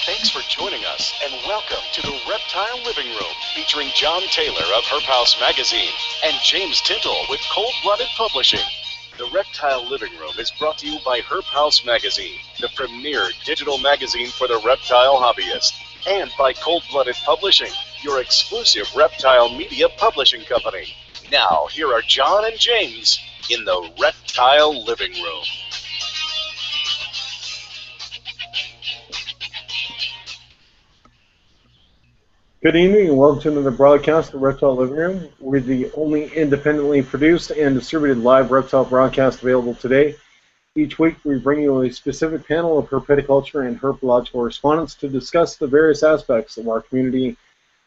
Thanks for joining us, and welcome to the Reptile Living Room, featuring John Taylor of HerpHouse Magazine and James Tintle with ColdBlooded Publishing. The Reptile Living Room is brought to you by HerpHouse Magazine, the premier digital magazine for the reptile hobbyist, and by ColdBlooded Publishing, your exclusive reptile media publishing company. Now, here are John and James in the Reptile Living Room. Good evening and welcome to another broadcast of the Reptile Living Room. We're the only independently produced and distributed live reptile broadcast available today. Each week we bring you a specific panel of herpetoculture and herpetological respondents to discuss the various aspects of our community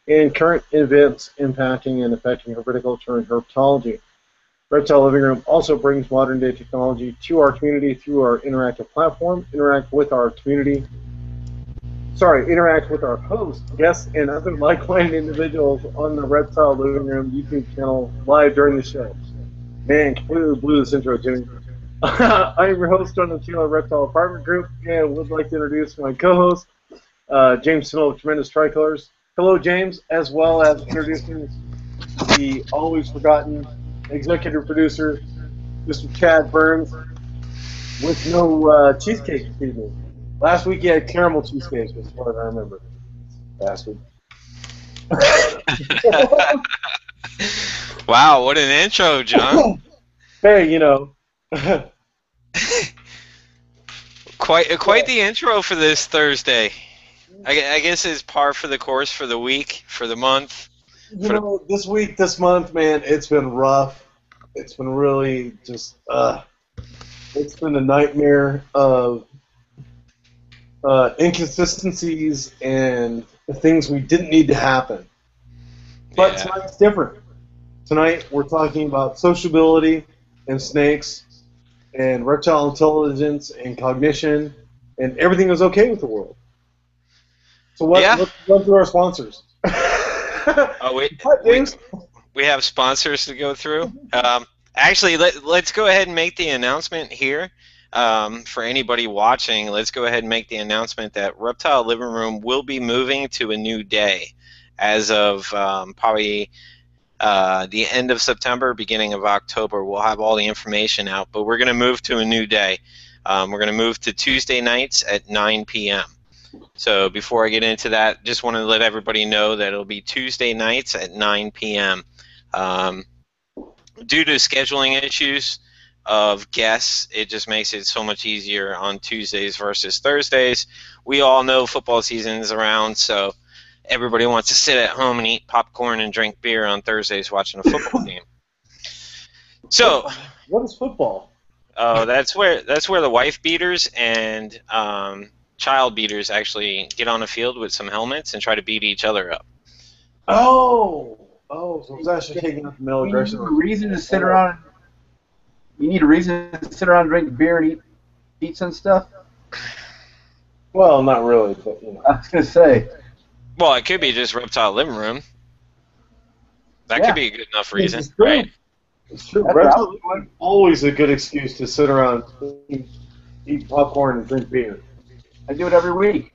and current events impacting and affecting herpetoculture and herpetology. Reptile Living Room also brings modern day technology to our community through our interactive platform. Interact with our hosts, guests, and other like-minded individuals on the Reptile Living Room YouTube channel live during the show. Man, completely blew this intro, Jimmy. I'm your host on the channel Reptile Apartment Group, and would like to introduce my co-host, James Tintle of Tremendous Tricolors. Hello, James, as well as introducing the always forgotten executive producer, Mr. Chad Burns, with no cheesecake this evening. Last week you had caramel cheesecake, as far as I remember. Last week. Wow, what an intro, John. Hey, you know. Quite the intro for this Thursday. I guess it's par for the course for the week, for the month. This week, this month, man, it's been rough. It's been really just, it's been a nightmare of inconsistencies and things we didn't need to happen. But tonight's different. Tonight we're talking about sociability and snakes and reptile intelligence and cognition, and everything is okay with the world. So let's run through our sponsors. We have sponsors to go through. Actually, let's go ahead and make the announcement here. For anybody watching, let's go ahead and make the announcement that Reptile Living Room will be moving to a new day as of probably the end of September, beginning of October. We'll have all the information out, but we're going to move to a new day. We're going to move to Tuesday nights at 9 p.m. So before I get into that, just want to let everybody know that it'll be Tuesday nights at 9 p.m. Due to scheduling issues of guests, it just makes it so much easier on Tuesdays versus Thursdays. We all know football season's around, so everybody wants to sit at home and eat popcorn and drink beer on Thursdays watching a football game. So, what is football? Oh, that's where the wife beaters and child beaters actually get on a field with some helmets and try to beat each other up. So it's actually taking up the male aggression. You need a reason to sit around. You need a reason to sit around and drink beer and eat pizza and stuff? Well, not really, but you know. I was going to say. Well, it could be just Reptile Living Room. That could be a good enough reason, right? It's true. Reptile Living Room is always a good excuse to sit around, eat popcorn, and drink beer. I do it every week.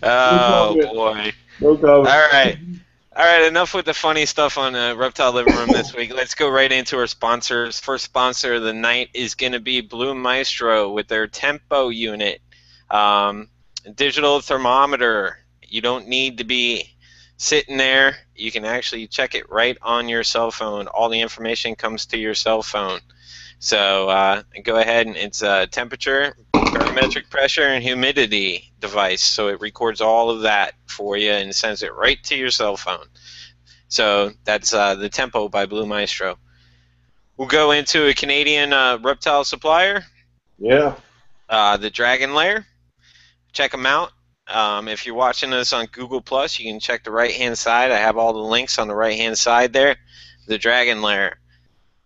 Oh, boy. No problem. All right, enough with the funny stuff on Reptile Living Room this week. Let's go right into our sponsors. First sponsor of the night is going to be Blue Maestro with their Tempo unit. Digital thermometer. You don't need to be sitting there. You can actually check it right on your cell phone. All the information comes to your cell phone. So go ahead, and it's temperature, barometric pressure, and humidity device. So it records all of that for you and sends it right to your cell phone. So that's the Tempo by Blue Maestro. We'll go into a Canadian reptile supplier. Yeah. The Dragon Lair. Check them out. If you're watching us on Google+, you can check the right-hand side. I have all the links on the right-hand side there. The Dragon Lair.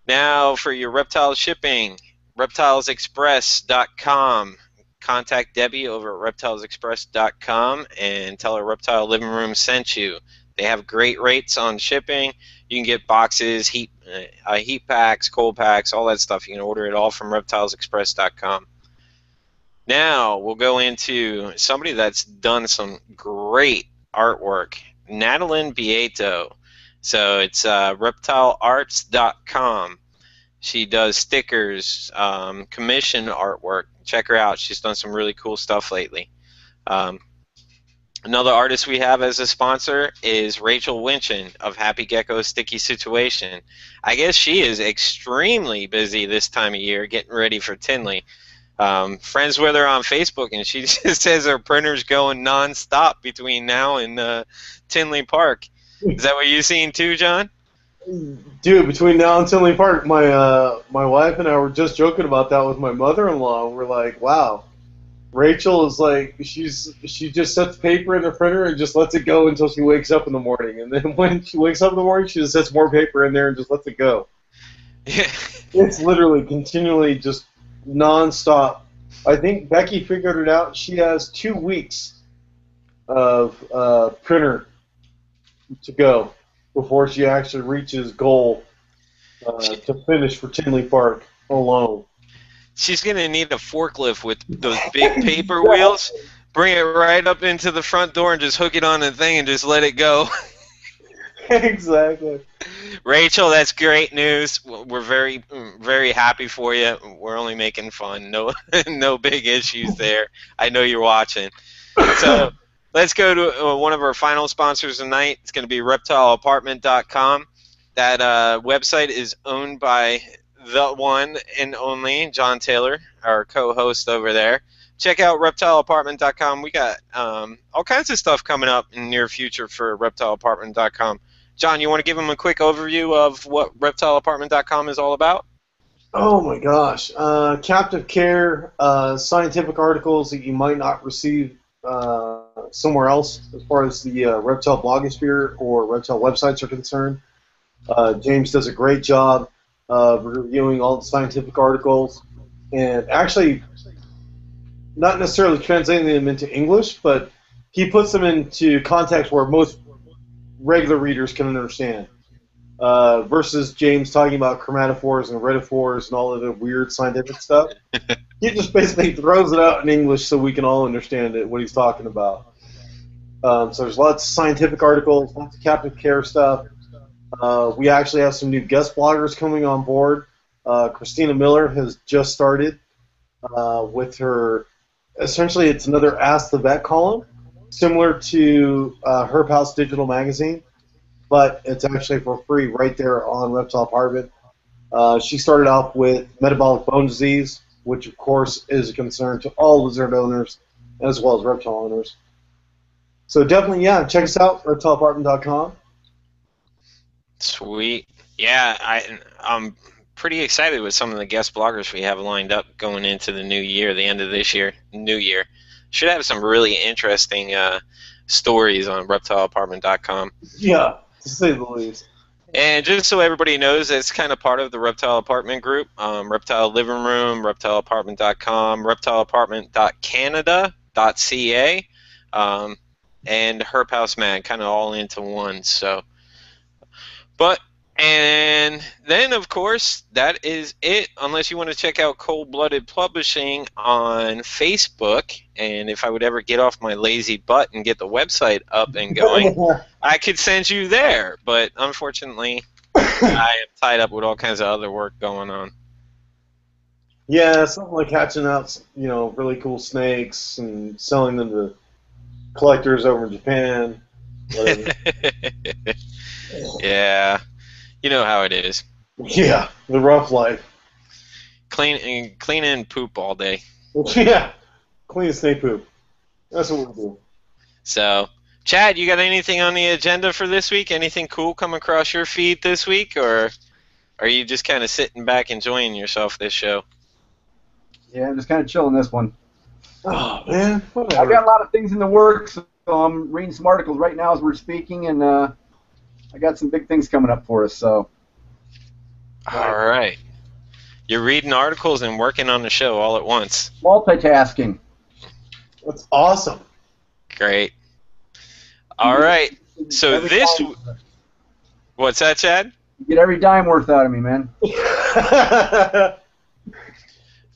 Now for your reptile shipping, reptilesexpress.com. Contact Debbie over at reptilesexpress.com and tell her Reptile Living Room sent you. They have great rates on shipping. You can get boxes, heat packs, cold packs, all that stuff. You can order it all from reptilesexpress.com. Now we'll go into somebody that's done some great artwork, Nadalyn Bieto. So it's reptilearts.com. She does stickers, commission artwork. Check her out. She's done some really cool stuff lately. Another artist we have as a sponsor is Rachel Winchin of Happy Gecko Sticky Situation. I guess she is extremely busy this time of year getting ready for Tintle. Friends with her on Facebook, and she just says her printer's going non-stop between now and Tintle Park. Is that what you've seen too, John? Dude, between now and Tintle Park, my wife and I were just joking about that with my mother-in-law. We're like, wow, Rachel is like, she just sets paper in the printer and just lets it go until she wakes up in the morning. And then when she wakes up in the morning, she just sets more paper in there and just lets it go. Yeah. It's literally continually just non-stop. I think Becky figured it out. She has 2 weeks of printer to go before she actually reaches goal to finish for Tintle Park alone. She's going to need a forklift with those big paper wheels. Bring it right up into the front door and just hook it on the thing and just let it go. Exactly. Rachel, that's great news. We're very, very happy for you. We're only making fun. No, no big issues there. I know you're watching. So let's go to one of our final sponsors tonight. It's going to be reptileapartment.com. That website is owned by the one and only John Taylor, our co-host over there. Check out reptileapartment.com. We got all kinds of stuff coming up in the near future for reptileapartment.com. John, you want to give them a quick overview of what reptileapartment.com is all about? Oh my gosh. Captive care, scientific articles that you might not receive somewhere else as far as the reptile blogosphere or reptile websites are concerned. James does a great job of reviewing all the scientific articles and actually not necessarily translating them into English, but he puts them into context where most regular readers can understand. Versus James talking about chromatophores and retiphores and all of the weird scientific stuff. He just basically throws it out in English so we can all understand it, what he's talking about. So there's lots of scientific articles, lots of captive care stuff. We actually have some new guest bloggers coming on board. Christina Miller has just started with her, essentially it's another Ask the Vet column, similar to Herp House Digital Magazine, but it's actually for free right there on Reptile Apartment. She started off with metabolic bone disease, which of course is a concern to all lizard owners as well as reptile owners. So definitely, yeah, check us out, reptileapartment.com. Sweet. Yeah, I'm pretty excited with some of the guest bloggers we have lined up going into the new year, the end of this year, new year. Should have some really interesting stories on reptileapartment.com. Yeah, to say the least. And just so everybody knows, it's kind of part of the Reptile Apartment group. Reptile Livingroom, reptileapartment.com, reptileapartment.canada.ca, and HerpHouseMag, kind of all into one. So, and then, of course, that is it, unless you want to check out ColdBlooded Publishing on Facebook. And if I would ever get off my lazy butt and get the website up and going, I could send you there. But unfortunately, I am tied up with all kinds of other work going on. Yeah, something like hatching out, really cool snakes and selling them to collectors over in Japan. Whatever. Yeah. You know how it is. Yeah, the rough life. Clean and poop all day. Yeah, clean snake poop. That's what we'll do. So, Chad, you got anything on the agenda for this week? Anything cool come across your feed this week, or are you just kind of sitting back enjoying yourself this show? Yeah, I'm just kind of chilling this one. Oh, man, whatever. I've got a lot of things in the works, so I'm reading some articles right now as we're speaking, and I got some big things coming up for us, so. All right. You're reading articles and working on the show all at once. Multitasking. That's awesome. Great. All right. So Every this, dime. what's that, Chad? You get every dime worth out of me, man.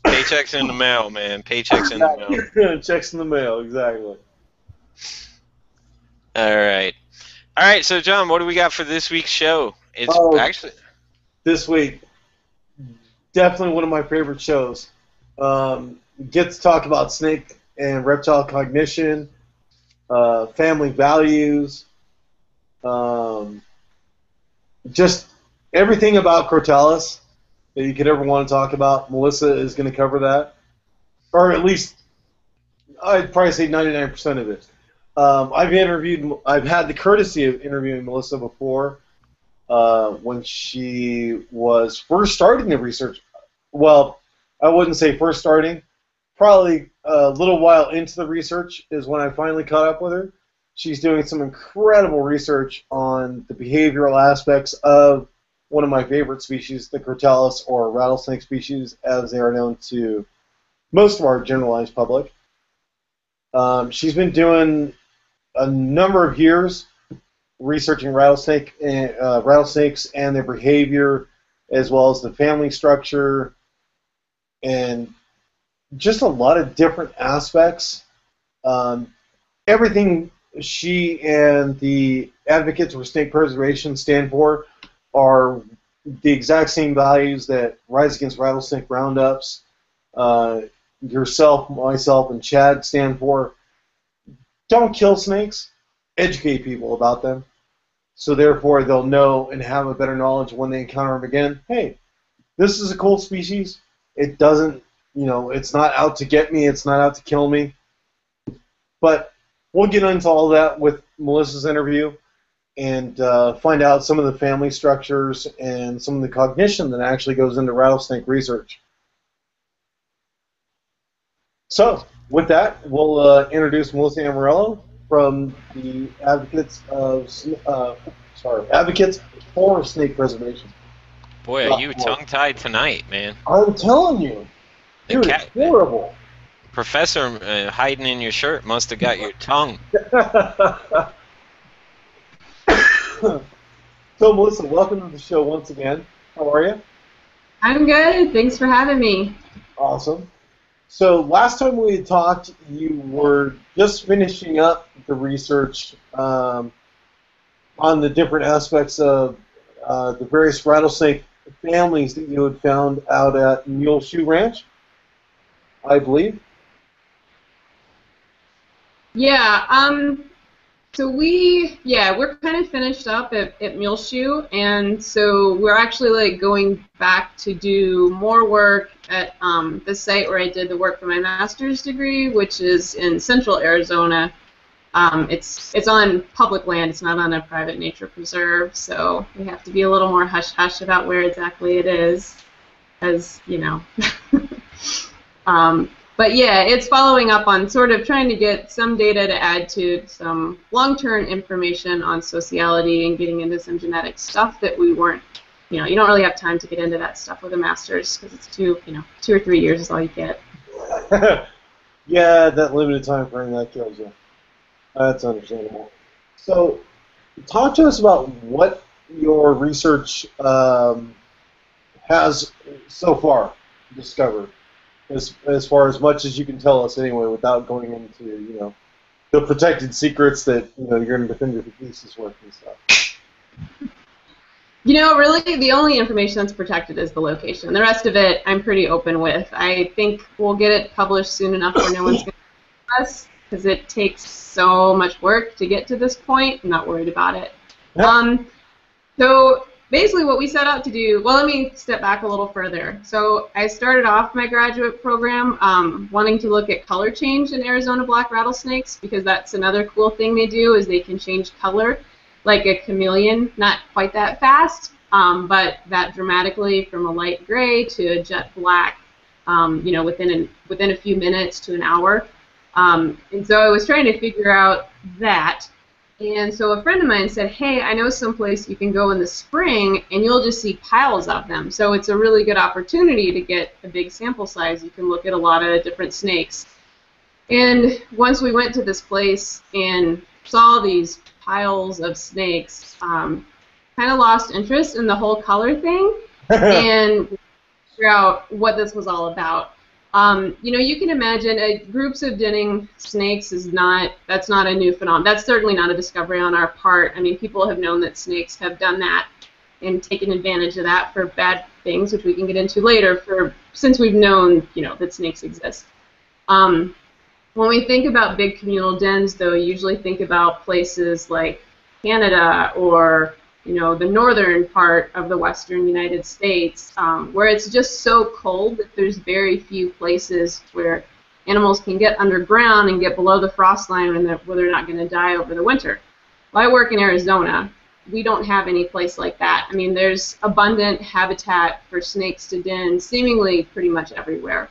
Paychecks in the mail, man. Paychecks in the mail. Checks in the mail, exactly. All right. All right, so, John, what do we got for this week's show? It's actually... This week, definitely one of my favorite shows. Get to talk about snake and reptile cognition, family values, just everything about Crotalus that you could ever want to talk about. Melissa is going to cover that, or at least I'd probably say 99% of it. I've had the courtesy of interviewing Melissa before when she was first starting the research. Well, I wouldn't say first starting. Probably a little while into the research is when I finally caught up with her. She's doing some incredible research on the behavioral aspects of one of my favorite species, the Crotalus, or rattlesnake species, as they are known to most of our generalized public. She's been doing a number of years researching rattlesnakes and their behavior, as well as the family structure, and just a lot of different aspects. Everything she and the advocates for snake preservation stand for are the exact same values that Rise Against Rattlesnake Roundups, yourself, myself, and Chad stand for. Don't kill snakes. Educate people about them, so therefore they'll know and have a better knowledge when they encounter them again. Hey, this is a cool species. It doesn't, it's not out to get me. It's not out to kill me. But we'll get into all that with Melissa's interview and find out some of the family structures and some of the cognition that actually goes into rattlesnake research. So, with that, we'll introduce Melissa Amarello from the Advocates for Snake Preservation. Boy, are you tongue-tied tonight, man. I'm telling you. Dude, it's horrible. Professor hiding in your shirt must have got your tongue. So, Melissa, welcome to the show once again. How are you? I'm good. Thanks for having me. Awesome. So, last time we had talked, you were just finishing up the research on the different aspects of the various rattlesnake families that you had found out at Mule Shoe Ranch, I believe. Yeah. So we're kind of finished up at Muleshoe, and so we're actually going back to do more work at the site where I did the work for my master's degree, which is in central Arizona. It's on public land. It's not on a private nature preserve, so we have to be a little more hush-hush about where exactly it is, as But yeah, it's following up on sort of trying to get some data to add to some long-term information on sociality and getting into some genetic stuff that we weren't, you don't really have time to get into that stuff with a master's because it's 2 or 3 years is all you get. Yeah, that limited time frame, that kills you. That's understandable. So, talk to us about what your research has so far discovered. As far as much as you can tell us anyway, without going into the protected secrets that you're going to defend your thesis with and stuff. Really the only information that's protected is the location. The rest of it I'm pretty open with. I think we'll get it published soon enough where no one's going to sue us because it takes so much work to get to this point. I'm not worried about it. Yep. So basically what we set out to do, well, let me step back a little further. So I started off my graduate program wanting to look at color change in Arizona black rattlesnakes because that's another cool thing they do is they can change color like a chameleon, not quite that fast, but that dramatically from a light gray to a jet black, within a few minutes to an hour. And so I was trying to figure out that. And so a friend of mine said, hey, I know someplace you can go in the spring and you'll just see piles of them. So it's a really good opportunity to get a big sample size. You can look at a lot of different snakes. And once we went to this place and saw these piles of snakes, kind of lost interest in the whole color thing and figure out what this was all about. You know, you can imagine groups of denning snakes that's not a new phenomenon. That's certainly not a discovery on our part. I mean, people have known that snakes have done that and taken advantage of that for bad things, which we can get into later, since we've known, you know, that snakes exist. When we think about big communal dens, though, you usually think about places like Canada or, you know, the northern part of the western United States, where it's just so cold that there's very few places where animals can get underground and get below the frost line where they're not going to die over the winter. Well, I work in Arizona. We don't have any place like that. I mean, there's abundant habitat for snakes to den seemingly pretty much everywhere.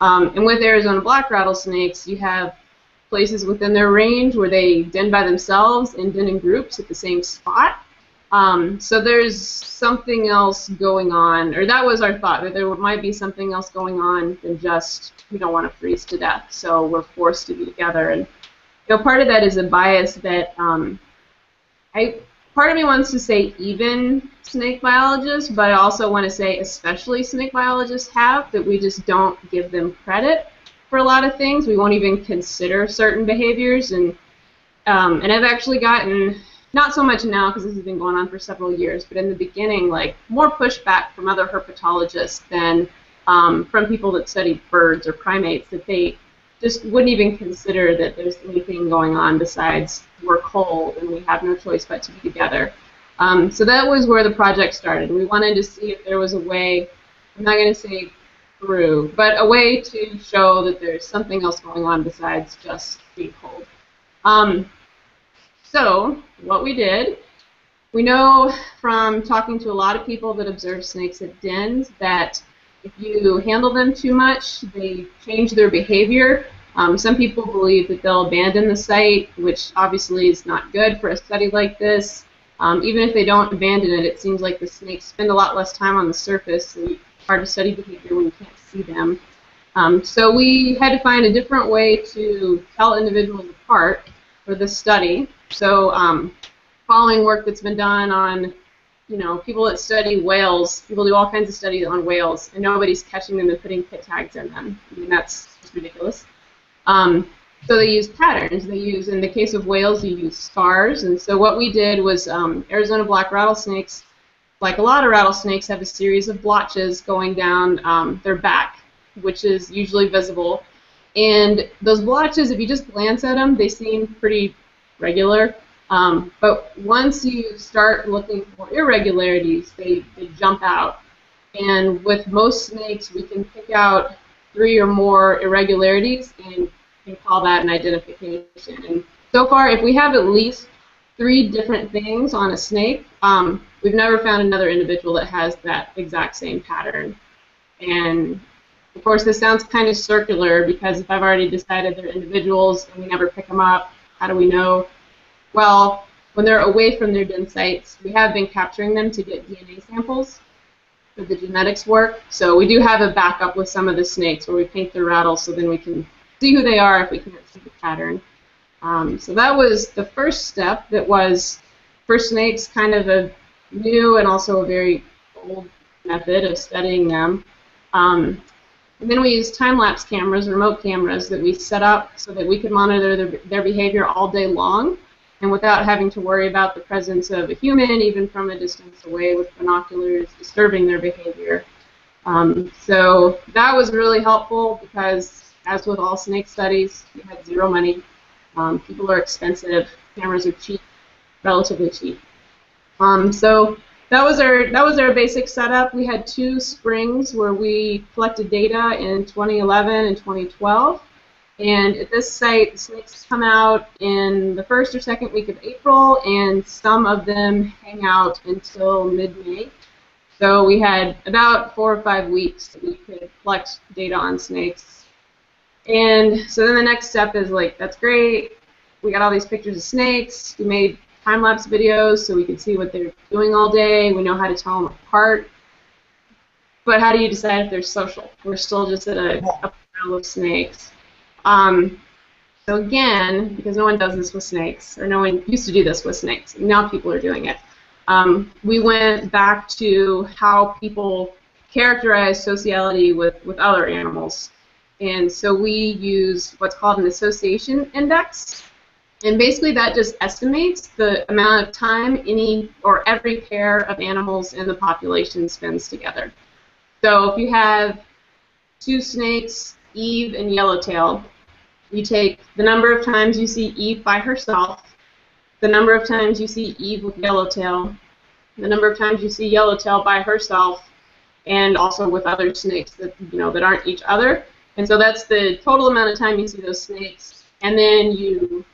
And with Arizona black rattlesnakes, you have places within their range where they den by themselves and den in groups at the same spot. So there's something else going on, or that was our thought, that there might be something else going on than just we don't want to freeze to death, so we're forced to be together. And you know, part of that is a bias that part of me wants to say even snake biologists, but I also want to say especially snake biologists have, that we just don't give them credit for a lot of things. We won't even consider certain behaviors, and I've actually gotten, not so much now because this has been going on for several years, but in the beginning, like more pushback from other herpetologists than from people that study birds or primates, that they just wouldn't even consider that there's anything going on besides we're cold and we have no choice but to be together. So that was where the project started. We wanted to see if there was a way, I'm not going to say through, but a way to show that there's something else going on besides just being cold. So what we did, we know from talking to a lot of people that observe snakes at dens that if you handle them too much, they change their behavior. Some people believe that they'll abandon the site, which obviously is not good for a study like this. Even if they don't abandon it, it seems like the snakes spend a lot less time on the surface, so it's hard to study behavior when you can't see them. So we had to find a different way to tell individuals apart for this study. So following work that's been done on, you know, people that study whales, people do all kinds of studies on whales, and nobody's catching them and putting pit tags in them. I mean, that's just ridiculous. So they use patterns. They use, in the case of whales, you use scars. And so what we did was Arizona black rattlesnakes, like a lot of rattlesnakes, have a series of blotches going down their back, which is usually visible. And those blotches, if you just glance at them, they seem pretty regular. But once you start looking for irregularities, they jump out. And with most snakes, we can pick out 3 or more irregularities and call that an identification. And so far, if we have at least 3 different things on a snake, we've never found another individual that has that exact same pattern. And of course, this sounds kind of circular, because if I've already decided they're individuals and we never pick them up, how do we know? Well, when they're away from their den sites, we have been capturing them to get DNA samples for the genetics work. So we do have a backup with some of the snakes where we paint their rattles so then we can see who they are if we can't see the pattern. So that was the first step. That was, for snakes, kind of a new and also a very old method of studying them. And then we used time-lapse cameras, remote cameras, that we set up so that we could monitor their behavior all day long, and without having to worry about the presence of a human, even from a distance away with binoculars, disturbing their behavior. So that was really helpful because, as with all snake studies, we had zero money. People are expensive. Cameras are cheap, relatively cheap. So that was our basic setup. We had 2 springs where we collected data in 2011 and 2012. And at this site, the snakes come out in the 1st or 2nd week of April, and some of them hang out until mid-May. So we had about 4 or 5 weeks that we could collect data on snakes. And so then the next step is, like, that's great. We got all these pictures of snakes. We made time-lapse videos so we could see what they're doing all day. We know how to tell them apart. But how do you decide if they're social? We're still just at a pile of snakes. So again, because no one does this with snakes, or no one used to do this with snakes, now people are doing it. We went back to how people characterize sociality with other animals. And so we use what's called an association index. And basically that just estimates the amount of time any or every pair of animals in the population spends together. So if you have two snakes, Eve and Yellowtail, you take the number of times you see Eve by herself, the number of times you see Eve with Yellowtail, the number of times you see Yellowtail by herself, and also with other snakes that that aren't each other. And so that's the total amount of time you see those snakes, and then you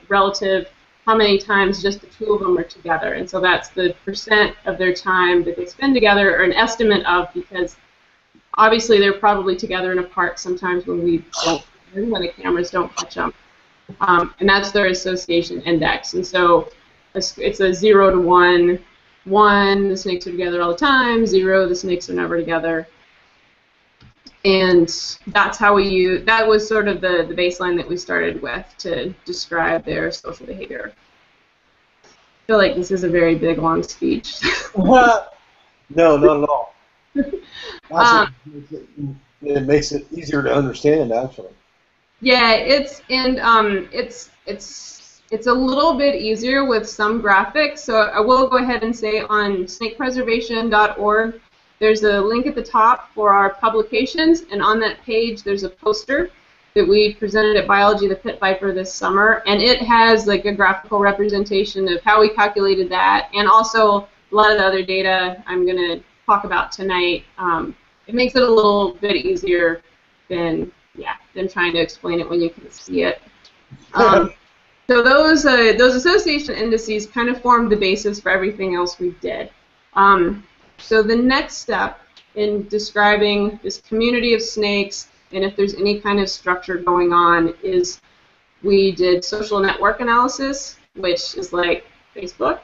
relative how many times just the two of them are together. And so that's the percent of their time that they spend together, or an estimate of, because obviously they're probably together and apart sometimes when we don't, when the cameras don't catch them. And that's their association index. And so it's a 0 to 1. 1, the snakes are together all the time. 0, the snakes are never together. And that's how we use, that was sort of the baseline that we started with to describe their social behavior. I feel like this is a very big, long speech. No, not at all. It makes it easier to understand, actually. Yeah, it's a little bit easier with some graphics. So I will go ahead and say on snakepreservation.org, there's a link at the top for our publications, and on that page there's a poster that we presented at Biology the Pit Viper this summer, and it has a graphical representation of how we calculated that, and also a lot of the other data I'm going to talk about tonight. It makes it a little bit easier than trying to explain it when you can see it. So those association indices kind of formed the basis for everything else we did. So the next step in describing this community of snakes, and if there's any kind of structure going on, is we did social network analysis, which is like Facebook.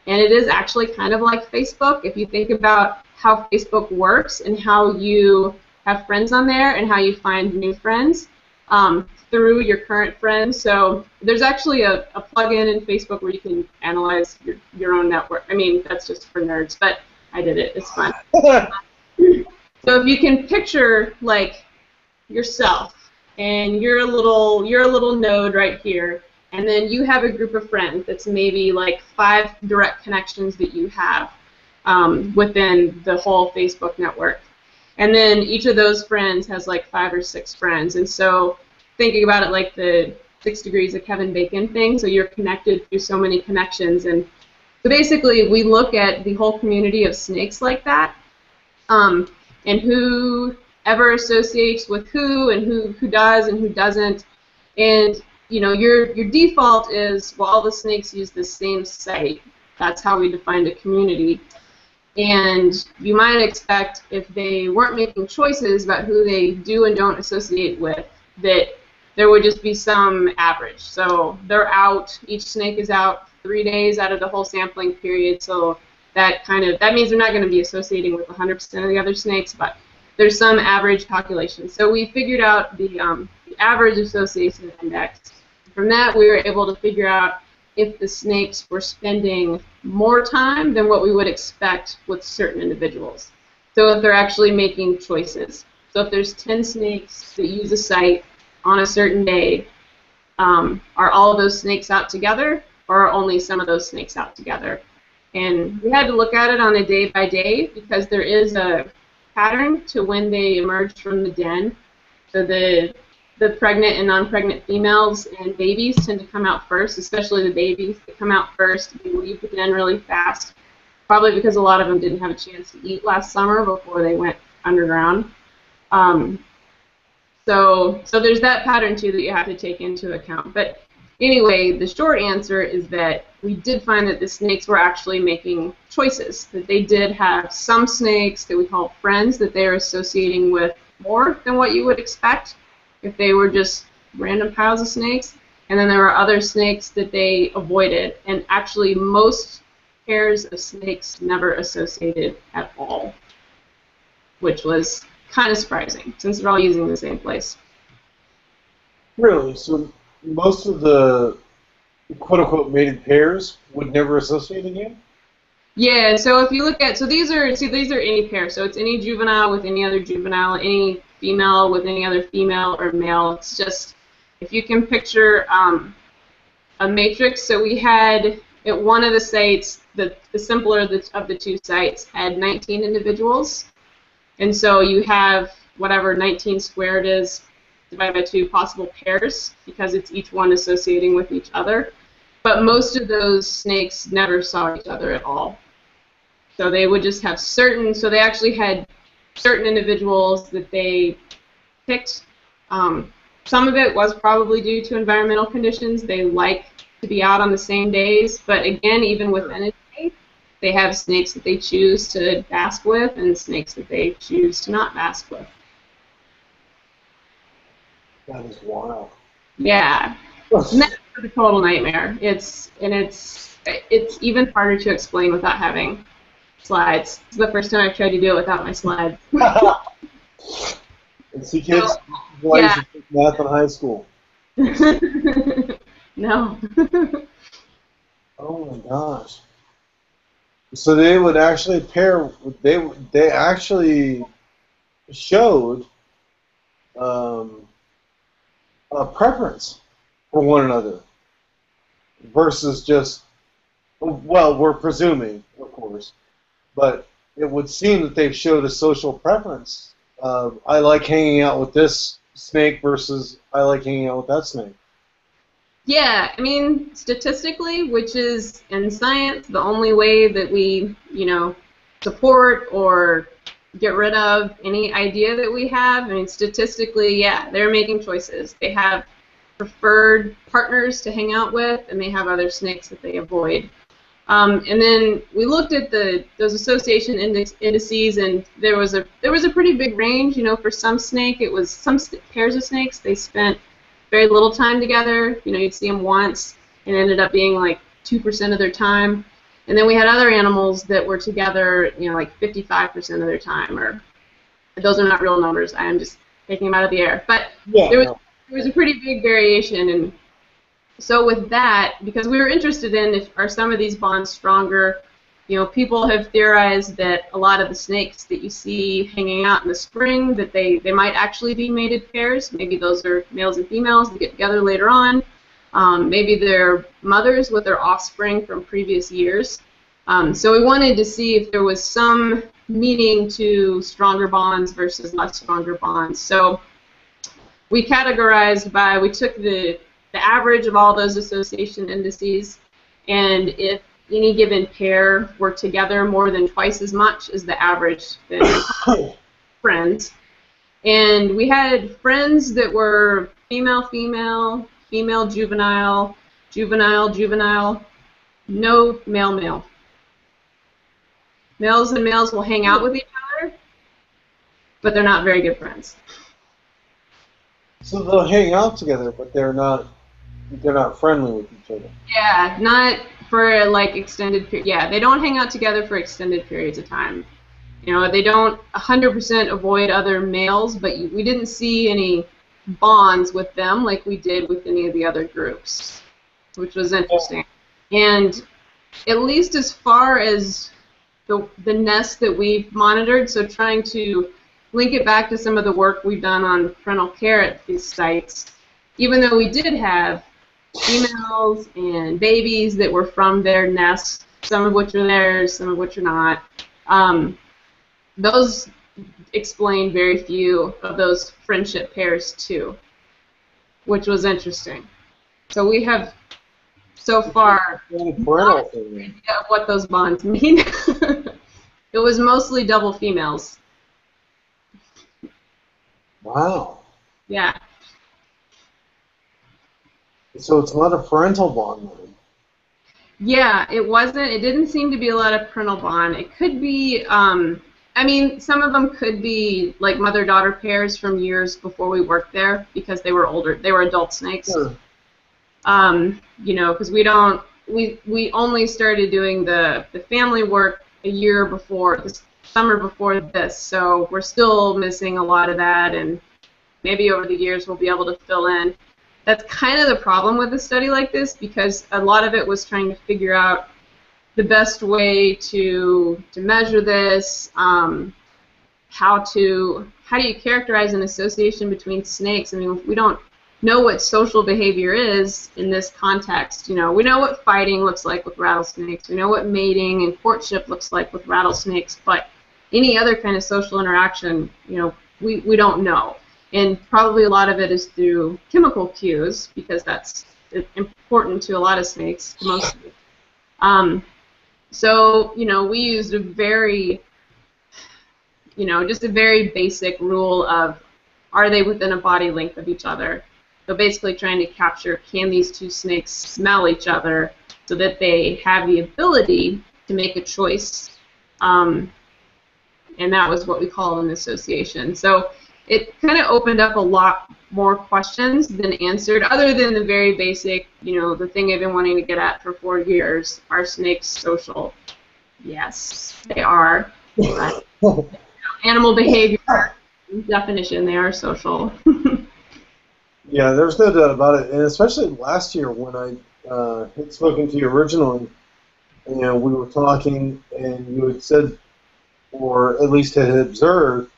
And it is actually kind of like Facebook if you think about how Facebook works and how you have friends on there and how you find new friends through your current friends. So there's actually a plugin in Facebook where you can analyze your own network. I mean, that's just for nerds, but I did it. It's fun. So if you can picture yourself, and you're a little node right here, and then you have a group of friends that's maybe 5 direct connections that you have within the whole Facebook network. And then each of those friends has 5 or 6 friends. And so thinking about it like the 6 degrees of Kevin Bacon thing, so you're connected through so many connections. And so basically we look at the whole community of snakes like that, and who ever associates with who, and who does and who doesn't. And your default is, well, all the snakes use the same site. That's how we defined a community. And you might expect, if they weren't making choices about who they do and don't associate with, that there would just be some average. So they're out, each snake is out 3 days out of the whole sampling period, so that means they're not going to be associating with 100% of the other snakes, but there's some average calculation. So we figured out the average association index. From that, we were able to figure out if the snakes were spending more time than what we would expect with certain individuals. So if they're actually making choices. So if there's 10 snakes that use a site on a certain day, are all of those snakes out together, or are only some of those snakes out together? And we had to look at it on a day by day, because there is a pattern to when they emerge from the den. So the pregnant and non-pregnant females and babies tend to come out first, especially the babies that come out first. They leave the den really fast, probably because a lot of them didn't have a chance to eat last summer before they went underground. So there's that pattern too that you have to take into account. But anyway, the short answer is that we did find that the snakes were actually making choices, that they did have some snakes that we call friends that they are associating with more than what you would expect if they were just random piles of snakes. And then there were other snakes that they avoided, and actually most pairs of snakes never associated at all, which was kind of surprising since they're all using the same place. Really? So most of the quote-unquote mated pairs would never associate again? Yeah, so if you look at, these are any pair, so it's any juvenile with any other juvenile, any female with any other female or male. It's just, if you can picture a matrix, so we had, at one of the sites, the simpler of the two sites had 19 individuals, and so you have whatever 19 squared is divided by 2 possible pairs, because it's each one associating with each other. But most of those snakes never saw each other at all. So they would just have certain, so they actually had certain individuals that they picked. Some of it was probably due to environmental conditions. They like to be out on the same days, but again, even within a day, they have snakes that they choose to bask with and snakes that they choose to not bask with. That is wild. Yeah. And that's a total nightmare. It's even harder to explain without having slides. It's the first time I've tried to do it without my slides. And see, kids, why you should take math in high school. No. Oh my gosh. So they would actually pair. They actually showed a preference for one another versus just, well, we're presuming, of course, but it would seem that they showed a social preference. I like hanging out with this snake versus I like hanging out with that snake. Yeah, I mean, statistically, which is in science the only way that we, support or get rid of any idea that we have. I mean, statistically, yeah, they're making choices. They have preferred partners to hang out with, and they have other snakes that they avoid. And then we looked at those association indices, and there was a pretty big range. For some snake, it was some pairs of snakes. They spent very little time together. You'd see them once, and it ended up being like 2% of their time. And then we had other animals that were together, like 55% of their time. Or those are not real numbers. I am just taking them out of the air. But yeah, there was a pretty big variation, and so with that, because we were interested in are some of these bonds stronger. People have theorized that a lot of the snakes that you see hanging out in the spring, that they might actually be mated pairs. Maybe those are males and females that get together later on. Maybe they're mothers with their offspring from previous years. So we wanted to see if there was some meaning to stronger bonds versus less stronger bonds. So we categorized we took the average of all those association indices, and if any given pair were together more than twice as much as the average, then friends. And we had friends that were female-female, female-juvenile, juvenile-juvenile, no male-male. Males and males will hang out with each other, but they're not very good friends. So they'll hang out together, but they're not friendly with each other. Yeah, not for like extended period. Yeah, they don't hang out together for extended periods of time. They don't 100% avoid other males, but we didn't see any bonds with them like we did with any of the other groups, which was interesting. And at least as far as the nests that we've monitored, so trying to link it back to some of the work we've done on parental care at these sites, even though we did have females and babies that were from their nests, some of which are theirs, some of which are not. Those explain very few of those friendship pairs too, which was interesting. So we have so far no idea of what those bonds mean. It was mostly double females. Wow. Yeah. So it's not a parental bond then? Yeah, it wasn't. It didn't seem to be a lot of parental bond. It could be, I mean, some of them could be like mother-daughter pairs from years before we worked there because they were older. They were adult snakes. Sure. Because we only started doing the family work a year before, the summer before this, so we're still missing a lot of that, and maybe over the years we'll be able to fill in. that's kind of the problem with a study like this, because a lot of it was trying to figure out the best way to measure this, how do you characterize an association between snakes? I mean, if we don't know what social behavior is in this context, you know, we know what fighting looks like with rattlesnakes, we know what mating and courtship looks like with rattlesnakes, but any other kind of social interaction, you know, we don't know. And probably a lot of it is through chemical cues, because that's important to a lot of snakes, to most of them. So, you know, we used a very, you know, just a very basic rule of, are they within a body length of each other? So basically trying to capture, can these two snakes smell each other so that they have the ability to make a choice? And that was what we call an association. So it kind of opened up a lot more questions than answered, other than the very basic, you know, the thing I've been wanting to get at for 4 years. Are snakes social? Yes, they are. Animal behavior definition, they are social. Yeah, there's no doubt about it, and especially last year when I had spoken to you originally, and we were talking, and you had said, or at least had observed,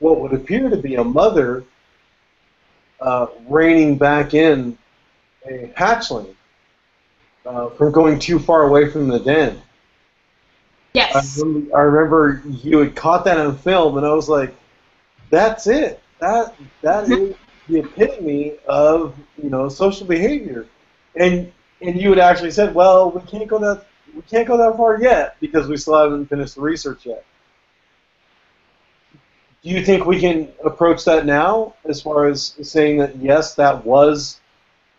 what would appear to be a mother reining back in a hatchling from going too far away from the den. Yes. I remember you had caught that on film, and I was like, "That's it. That is the epitome of, you know, social behavior." And you had actually said, "Well, we can't go that far yet because we still haven't finished the research yet." Do you think we can approach that now, as far as saying that yes, that was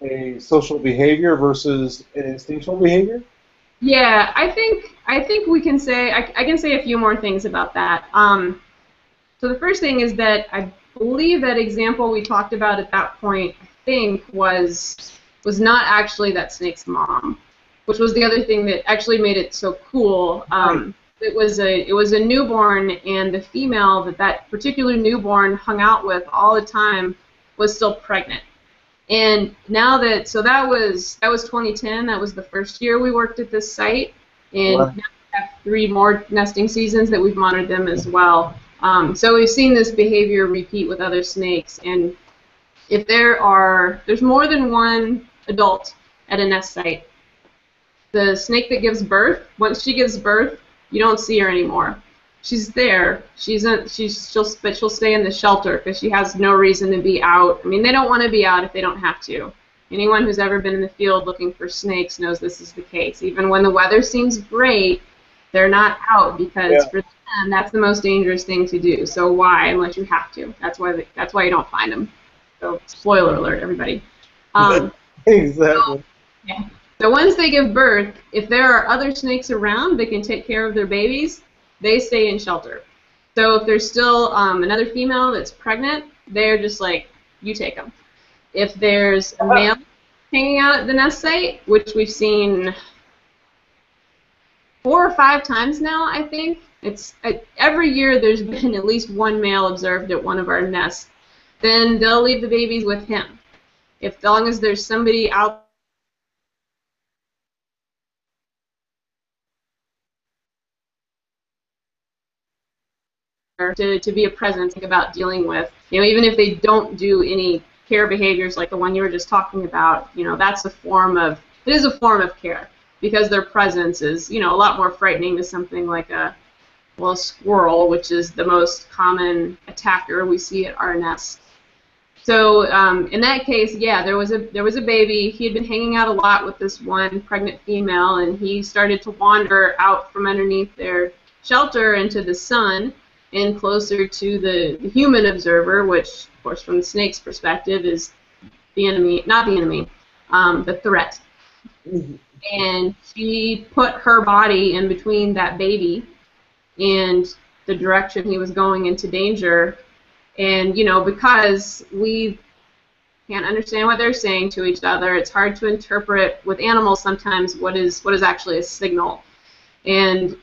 a social behavior versus an instinctual behavior? Yeah, I think we can say, I can say a few more things about that. So the first thing is that I believe that example we talked about at that point, I think, was not actually that snake's mom, which was the other thing that actually made it so cool. Right. It was a newborn, and the female that particular newborn hung out with all the time was still pregnant. And now that, so that was 2010. That was the first year we worked at this site, and Wow. now we have 3 more nesting seasons that we've monitored them as well. So we've seen this behavior repeat with other snakes, and if there's more than one adult at a nest site, the snake that gives birth, once she gives birth, you don't see her anymore. She's there. She'll stay in the shelter because she has no reason to be out. I mean, they don't want to be out if they don't have to. Anyone who's ever been in the field looking for snakes knows this is the case. Even when the weather seems great, they're not out because for them that's the most dangerous thing to do. So why, unless you have to? That's why you don't find them. So spoiler alert, everybody. Exactly. So once they give birth, if there are other snakes around that can take care of their babies, they stay in shelter. So if there's still another female that's pregnant, they're just like, you take them. If there's a male hanging out at the nest site, which we've seen 4 or 5 times now, I think. Every year there's been at least one male observed at one of our nests. Then they'll leave the babies with him. As long as there's somebody out to be a presence about dealing with, even if they don't do any care behaviors like the one you were just talking about, that's it is a form of care, because their presence is, a lot more frightening to something like a squirrel, which is the most common attacker we see at our nest. So in that case, there was a baby. He had been hanging out a lot with this one pregnant female, and he started to wander out from underneath their shelter into the sun and closer to the human observer, which, of course, from the snake's perspective, is the enemy, not the enemy, the threat. And she put her body in between that baby and the direction he was going into danger. And, because we can't understand what they're saying to each other, it's hard to interpret with animals sometimes what is actually a signal. And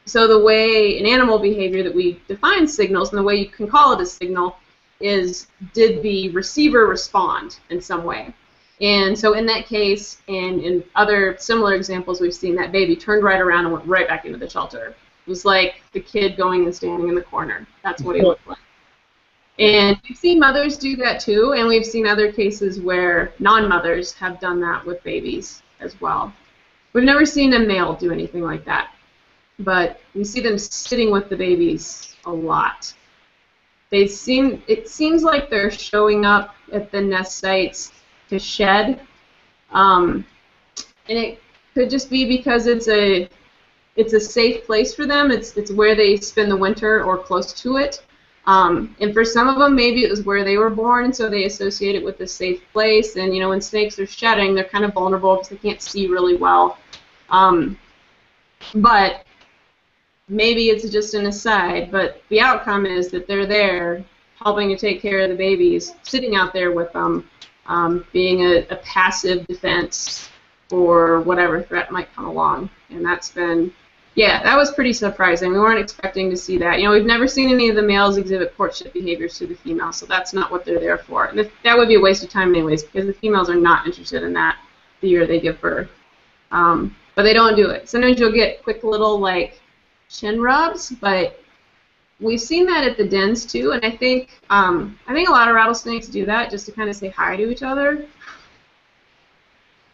so the way in animal behavior that we define signals, and the way you can call it a signal, is, did the receiver respond in some way? And so in that case, and in other similar examples we've seen, that baby turned right around and went right back into the shelter. It was like the kid going and standing in the corner. That's what he looked like. And we've seen mothers do that too, and we've seen other cases where non-mothers have done that with babies as well. We've never seen a male do anything like that, but we see them sitting with the babies a lot. It seems like they're showing up at the nest sites to shed, and it could just be because it's a safe place for them. It's where they spend the winter or close to it. And for some of them, maybe it was where they were born, and so they associate it with a safe place. And you know, when snakes are shedding, they're kind of vulnerable because they can't see really well. But maybe it's just an aside. But the outcome is that they're there, helping to take care of the babies, sitting out there with them, being a passive defense for whatever threat might come along. And that's been. Yeah, that was pretty surprising. We weren't expecting to see that. You know, we've never seen any of the males exhibit courtship behaviors to the females, so that's not what they're there for. And that would be a waste of time anyways, because the females are not interested in that the year they give birth. But they don't do it. Sometimes you'll get quick little, like, chin rubs, but we've seen that at the dens too, and I think a lot of rattlesnakes do that just to kind of say hi to each other.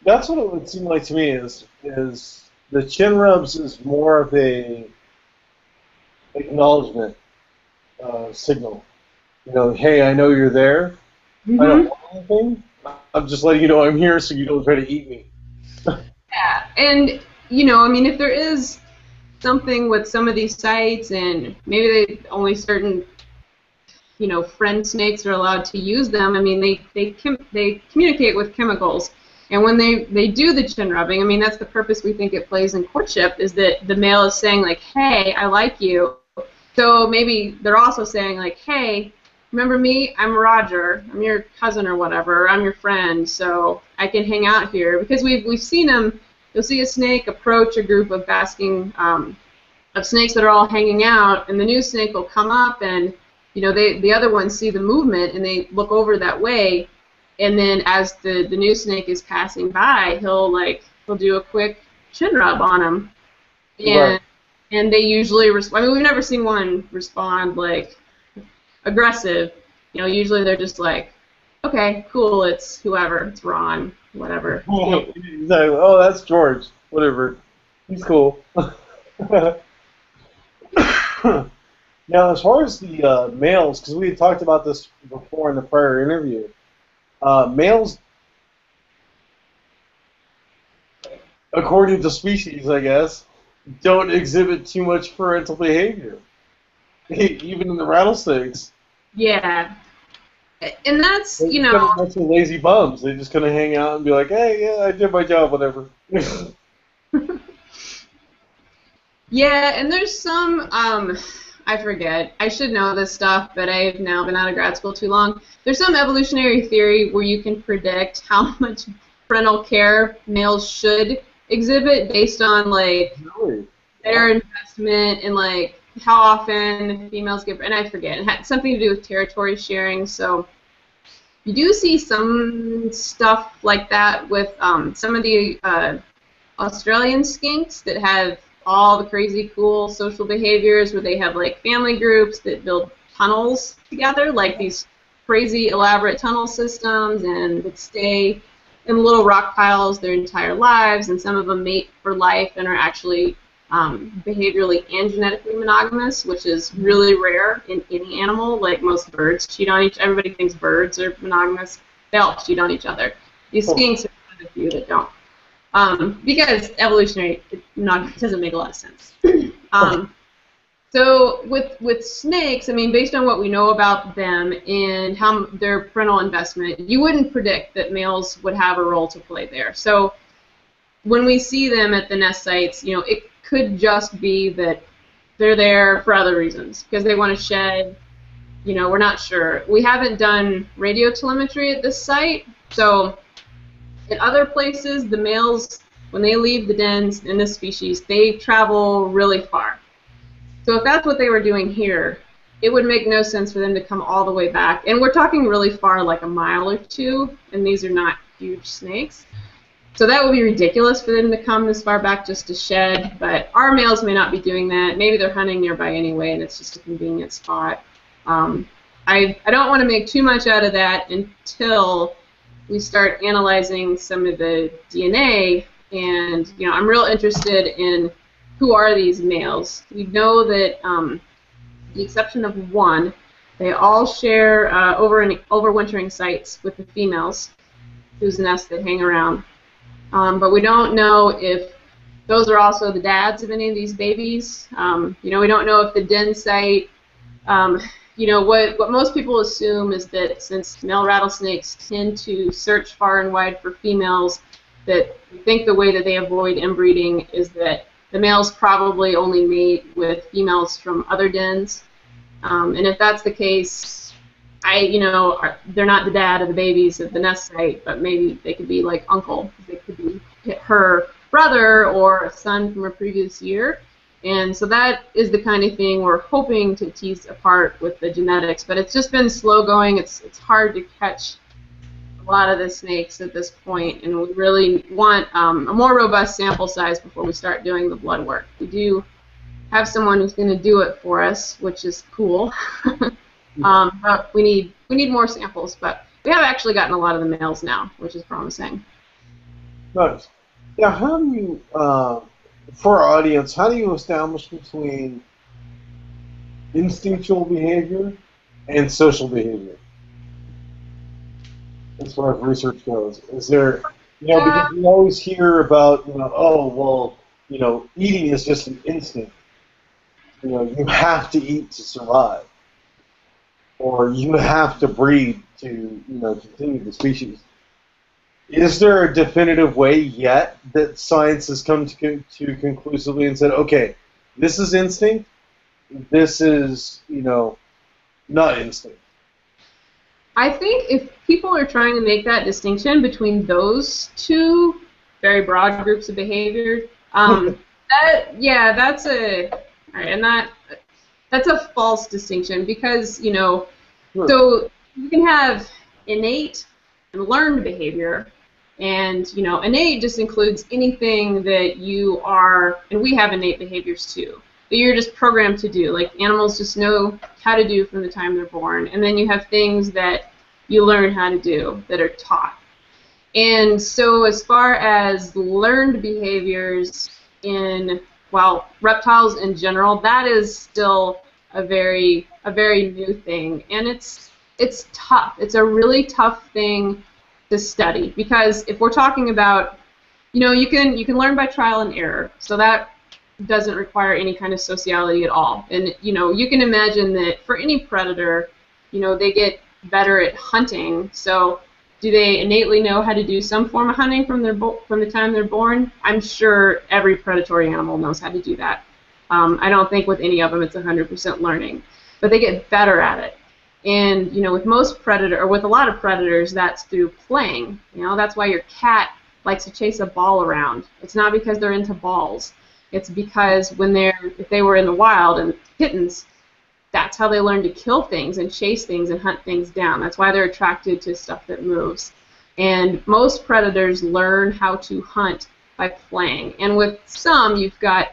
That's what it would seem like to me is the chin rubs is more of a acknowledgement signal. You know, hey, I know you're there. I don't want anything. I'm just letting you know I'm here so you don't try to eat me. Yeah, and, you know, I mean, if there is something with some of these sites and maybe only certain, you know, friend snakes are allowed to use them, I mean, they communicate with chemicals. And when they do the chin rubbing, I mean, that's the purpose we think it plays in courtship, is that the male is saying, like, hey, I like you. So maybe they're also saying, like, hey, remember me? I'm Roger. I'm your cousin or whatever. I'm your friend, so I can hang out here. Because we've seen them. You'll see a snake approach a group of basking of snakes that are all hanging out, and the new snake will come up, and you know the other ones see the movement, and they look over that way. And then as the new snake is passing by, he'll do a quick chin rub on him, and they usually respond. I mean, we've never seen one respond like aggressive. You know, usually they're just like, okay, cool, it's whoever, it's Ron, whatever. Exactly. Oh, that's George. Whatever. He's cool. Now, as far as the males, because we had talked about this before in the prior interview. Males, according to species, I guess, don't exhibit too much parental behavior, even in the rattlesnakes. Yeah, and that's, They're you know... a bunch of lazy bums. They just kind of hang out and be like, hey, yeah, I did my job, whatever. Yeah, and there's some... I forget. I should know this stuff, but I've now been out of grad school too long. There's some evolutionary theory where you can predict how much parental care males should exhibit based on, like, their investment and, like, how often females give, and I forget. It had something to do with territory sharing, so you do see some stuff like that with some of the Australian skinks that have all the crazy cool social behaviors where they have like family groups that build tunnels together, like these crazy elaborate tunnel systems, and that stay in little rock piles their entire lives, and some of them mate for life and are actually behaviorally and genetically monogamous, which is really rare in any animal. Like most birds cheat on everybody thinks birds are monogamous. They all cheat on each other. These skinks are one of the few that don't. Because evolutionary, it doesn't make a lot of sense. So with snakes, I mean, based on what we know about them and how their parental investment, you wouldn't predict that males would have a role to play there. So when we see them at the nest sites, you know, it could just be that they're there for other reasons, because they want to shed. You know, we're not sure. We haven't done radio telemetry at this site, so in other places, the males, when they leave the dens in this species, they travel really far. So if that's what they were doing here, it would make no sense for them to come all the way back. And we're talking really far, like a mile or two, and these are not huge snakes. So that would be ridiculous for them to come this far back just to shed, but our males may not be doing that. Maybe they're hunting nearby anyway, and it's just a convenient spot. I don't want to make too much out of that until we start analyzing some of the DNA, and I'm real interested in who are these males. We know that, the exception of one, they all share overwintering sites with the females whose nests they hang around. But we don't know if those are also the dads of any of these babies. We don't know if the den site, what most people assume is that since male rattlesnakes tend to search far and wide for females, that I think the way that they avoid inbreeding is that the males probably only mate with females from other dens. And if that's the case, they're not the dad of the babies at the nest site, but maybe they could be like uncle. They could be her brother or a son from a previous year. And so that is the kind of thing we're hoping to tease apart with the genetics. But it's just been slow going. It's hard to catch a lot of the snakes at this point, and we really want a more robust sample size before we start doing the blood work. We do have someone who's going to do it for us, which is cool. But we need more samples. But we have actually gotten a lot of the males now, which is promising. Nice. Yeah, how do you, for our audience, how do you establish between instinctual behavior and social behavior? As far as research goes, is there, because we always hear about, eating is just an instinct. You have to eat to survive, or you have to breed to, continue the species. Is there a definitive way yet that science has come to conclusively and said, okay, this is instinct, this is, not instinct? I think if people are trying to make that distinction between those two very broad groups of behavior, that's a false distinction because, so you can have innate and learned behavior, and innate just includes anything that you are, and we have innate behaviors too, that you're just programmed to do, like animals just know how to do from the time they're born, and then you have things that you learn how to do that are taught. And so as far as learned behaviors in, reptiles in general, that is still a very new thing, and it's tough. It's a really tough thing to study, because if we're talking about, you can learn by trial and error, so that doesn't require any kind of sociality at all. And you can imagine that for any predator, they get better at hunting. So do they innately know how to do some form of hunting from the time they're born? I'm sure every predatory animal knows how to do that. I don't think with any of them it's 100% learning, but they get better at it. And with with a lot of predators, that's through playing. That's why your cat likes to chase a ball around. It's not because they're into balls. It's because if they were in the wild and kittens, that's how they learn to kill things and chase things and hunt things down. That's why they're attracted to stuff that moves. And most predators learn how to hunt by playing. And with some, you've got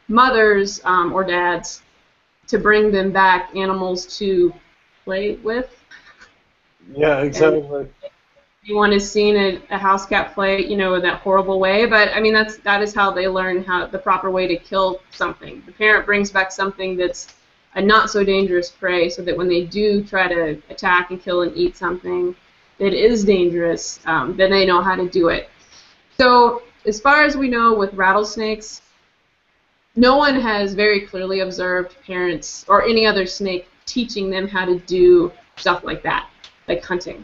mothers or dads to bring them back animals to play with. Yeah, exactly. Anyone has seen a house cat play, in that horrible way, but I mean that is how they learn the proper way to kill something. The parent brings back something that's a not so dangerous prey, so that when they do try to attack and kill and eat something that is dangerous, then they know how to do it. So as far as we know with rattlesnakes, no one has very clearly observed parents or any other snake teaching them how to do stuff like that, like hunting.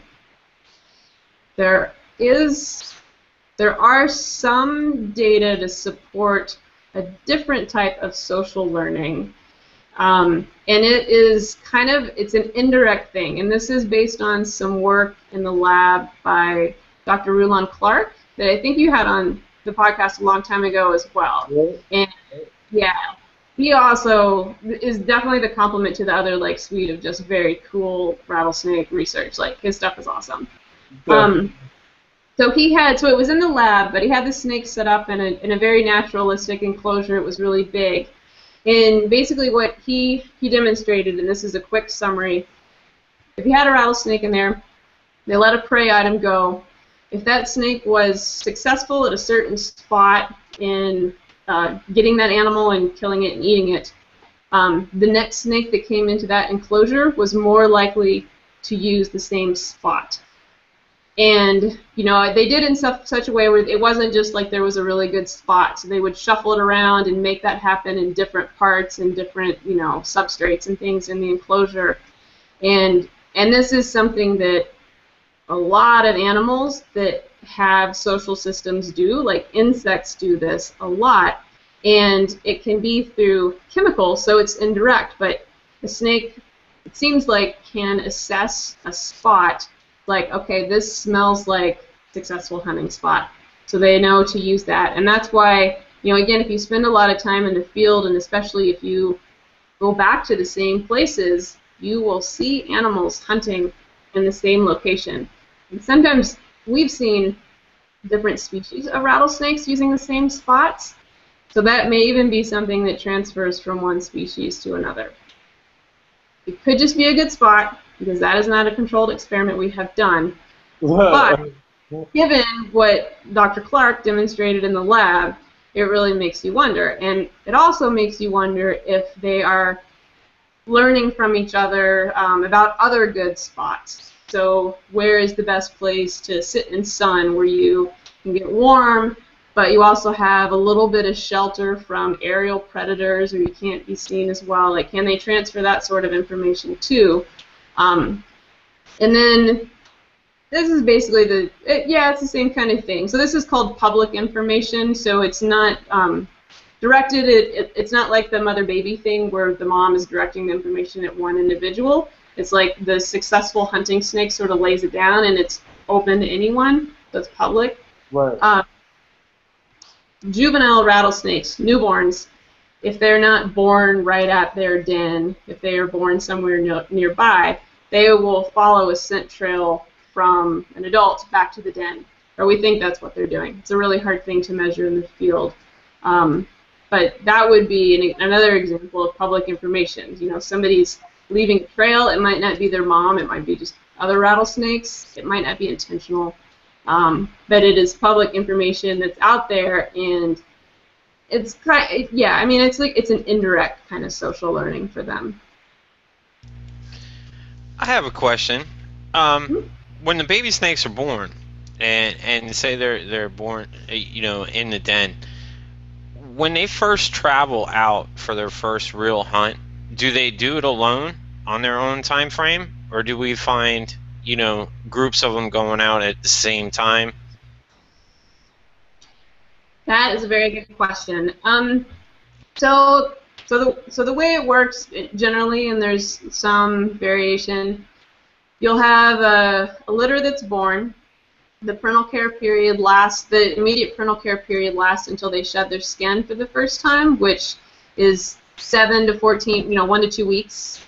There are some data to support a different type of social learning, and it's an indirect thing, and this is based on some work in the lab by Dr. Rulon Clark that I think you had on the podcast a long time ago as well. And yeah, he also is definitely the complement to the other suite of just very cool rattlesnake research. His stuff is awesome. So it was in the lab, but he had the snake set up in a very naturalistic enclosure. It was really big. And basically what he demonstrated, and this is a quick summary, if you had a rattlesnake in there, they let a prey item go. If that snake was successful at a certain spot in getting that animal and killing it and eating it, the next snake that came into that enclosure was more likely to use the same spot. And, you know, they did it in such a way where it wasn't just like there was a really good spot. So they would shuffle it around and make that happen in different parts and different, you know, substrates and things in the enclosure. And this is something that a lot of animals that have social systems do, like insects do this a lot. And it can be through chemicals, so it's indirect. But the snake, it seems like, can assess a spot. Like, okay, this smells like successful hunting spot, so they know to use that. And that's why, you know, again, if you spend a lot of time in the field, and especially if you go back to the same places, you will see animals hunting in the same location. And sometimes we've seen different species of rattlesnakes using the same spots, so that may even be something that transfers from one species to another. It could just be a good spot, because that is not a controlled experiment we have done. But given what Dr. Clark demonstrated in the lab, it really makes you wonder. And it also makes you wonder if they are learning from each other about other good spots. So where is the best place to sit in sun where you can get warm, but you also have a little bit of shelter from aerial predators, or you can't be seen as well? Like, can they transfer that sort of information too? And then this is basically it's the same kind of thing. So this is called public information. So it's not directed. It's not like the mother-baby thing where the mom is directing the information at one individual. It's like the successful hunting snake sort of lays it down, and it's open to anyone. So it's public. Right. Juvenile rattlesnakes, newborns, if they're not born right at their den, if they are born somewhere nearby, they will follow a scent trail from an adult back to the den. Or we think that's what they're doing. It's a really hard thing to measure in the field. But that would be another example of public information. You know, somebody's leaving a trail. It might not be their mom. It might be just other rattlesnakes. It might not be intentional. But it is public information that's out there, and it's I mean, it's like it's an indirect kind of social learning for them. I have a question. When the baby snakes are born, and say they're born, you know, in the den, when they first travel out for their first real hunt, do they do it alone on their own time frame, or do we find, you know, groups of them going out at the same time? That is a very good question. So the way it works generally, and there's some variation, you'll have a litter that's born. The parental care period lasts, the immediate parental care period lasts until they shed their skin for the first time, which is 7 to 14, you know, 1 to 2 weeks.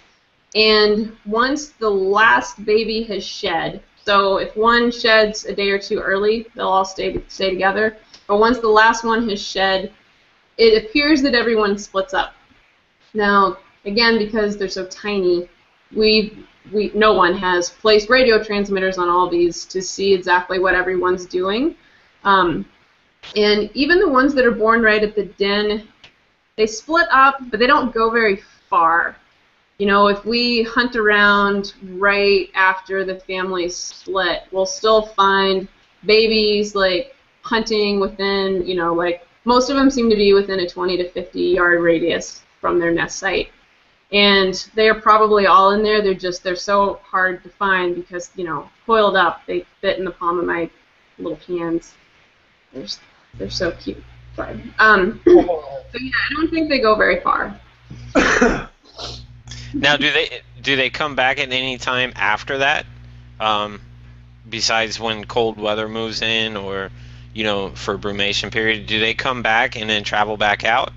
And once the last baby has shed, so if one sheds a day or two early, they'll all stay together. But once the last one has shed, it appears that everyone splits up. Now, again, because they're so tiny, no one has placed radio transmitters on all these to see exactly what everyone's doing. And even the ones that are born right at the den, they split up, but they don't go very far. You know, if we hunt around right after the family split, we'll still find babies, like, hunting within, you know, like, most of them seem to be within a 20 to 50 yard radius from their nest site. And they're probably all in there. They're so hard to find because, you know, coiled up, they fit in the palm of my little hands. They're so cute. Sorry. So yeah, I don't think they go very far. Now, do they come back at any time after that? Besides when cold weather moves in, or, you know, for brumation period, do they come back and then travel back out?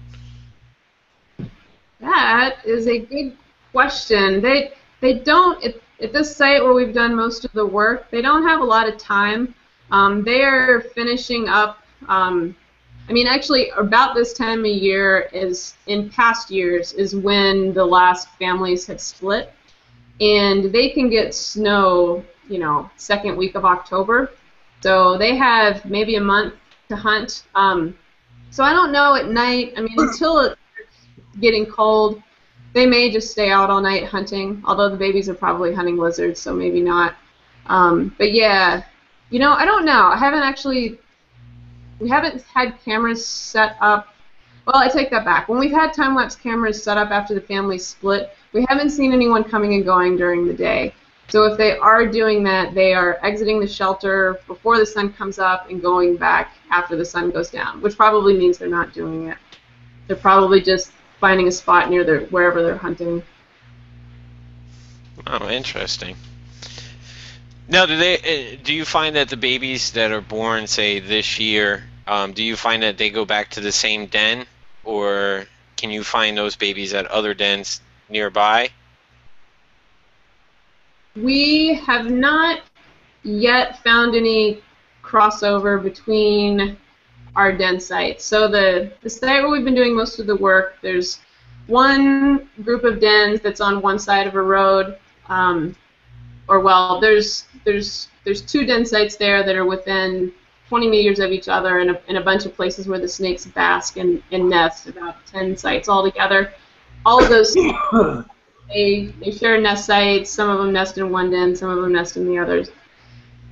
That is a good question. They don't, at this site where we've done most of the work, they don't have a lot of time They are finishing up. I mean, actually, about this time of year is in past years is when the last families have split, and they can get snow, you know, second week of October. So they have maybe a month to hunt. So I don't know at night. I mean, until it's getting cold, they may just stay out all night hunting. Although the babies are probably hunting lizards, so maybe not. But yeah, you know, I don't know. We haven't had cameras set up. Well, I take that back. When we've had time-lapse cameras set up after the family split, we haven't seen anyone coming and going during the day. So if they are doing that, they are exiting the shelter before the sun comes up and going back after the sun goes down, which probably means they're not doing it. They're probably just finding a spot near wherever they're hunting. Oh, interesting. Now, do you find that the babies that are born, say, this year, do you find that they go back to the same den, or can you find those babies at other dens nearby? We have not yet found any crossover between our den sites. So the site where we've been doing most of the work, there's one group of dens that's on one side of a road, or well, there's two den sites there that are within 20 meters of each other, and a bunch of places where the snakes bask and nest, about 10 sites altogether. All of those, they share nest sites. Some of them nest in one den, some of them nest in the others.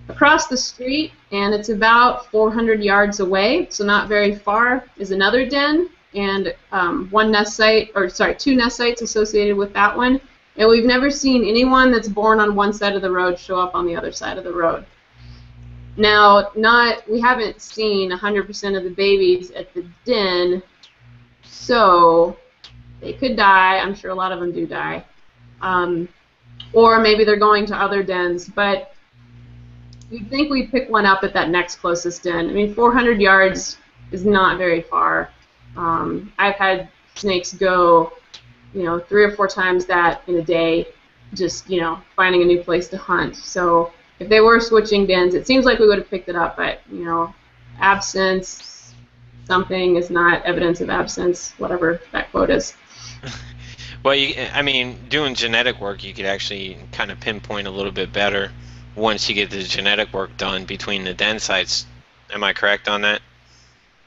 Across the street, and it's about 400 yards away, so not very far, is another den, and two nest sites associated with that one. And we've never seen anyone that's born on one side of the road show up on the other side of the road. Now, we haven't seen 100% of the babies at the den, so they could die. I'm sure a lot of them do die. Or maybe they're going to other dens, but you'd think we'd pick one up at that next closest den. I mean, 400 yards is not very far. I've had snakes go, 3 or 4 times that in a day, just, finding a new place to hunt. So if they were switching dens, it seems like we would have picked it up, but, absence, something is not evidence of absence, whatever that quote is. Well, doing genetic work, you could actually kind of pinpoint a little bit better once you get the genetic work done between the den sites. Am I correct on that?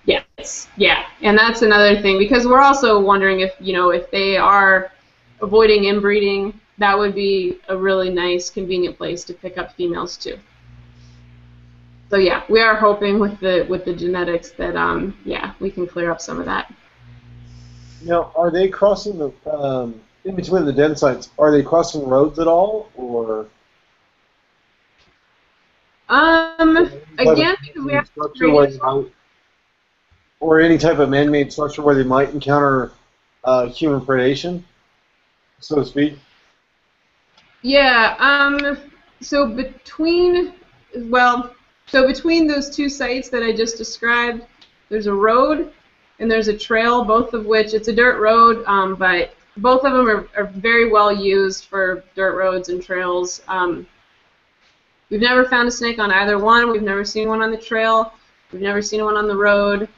Yes, yeah, and that's another thing, because we're also wondering if they are avoiding inbreeding, that would be a really nice, convenient place to pick up females too. So yeah, we are hoping with the genetics that we can clear up some of that. Now, are they crossing the in between the den sites? Are they crossing roads at all, or? Again, because we have or any type of man-made structure where they might encounter human predation, so to speak? Yeah. So between those two sites that I just described, there's a road and there's a trail, both of which, it's a dirt road, but both of them are very well used for dirt roads and trails. We've never found a snake on either one. We've never seen one on the trail. We've never seen one on the road.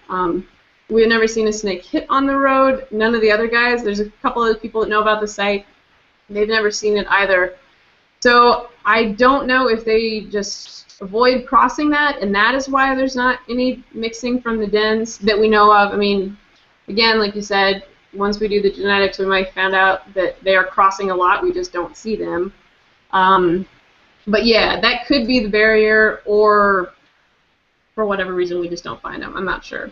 We've never seen a snake hit on the road. None of the other guys. There's a couple of people that know about the site. They've never seen it either. So I don't know if they just avoid crossing that, and that is why there's not any mixing from the dens that we know of. I mean, again, like you said, once we do the genetics, we might find out that they are crossing a lot. We just don't see them. But yeah, that could be the barrier, or for whatever reason we just don't find them. I'm not sure.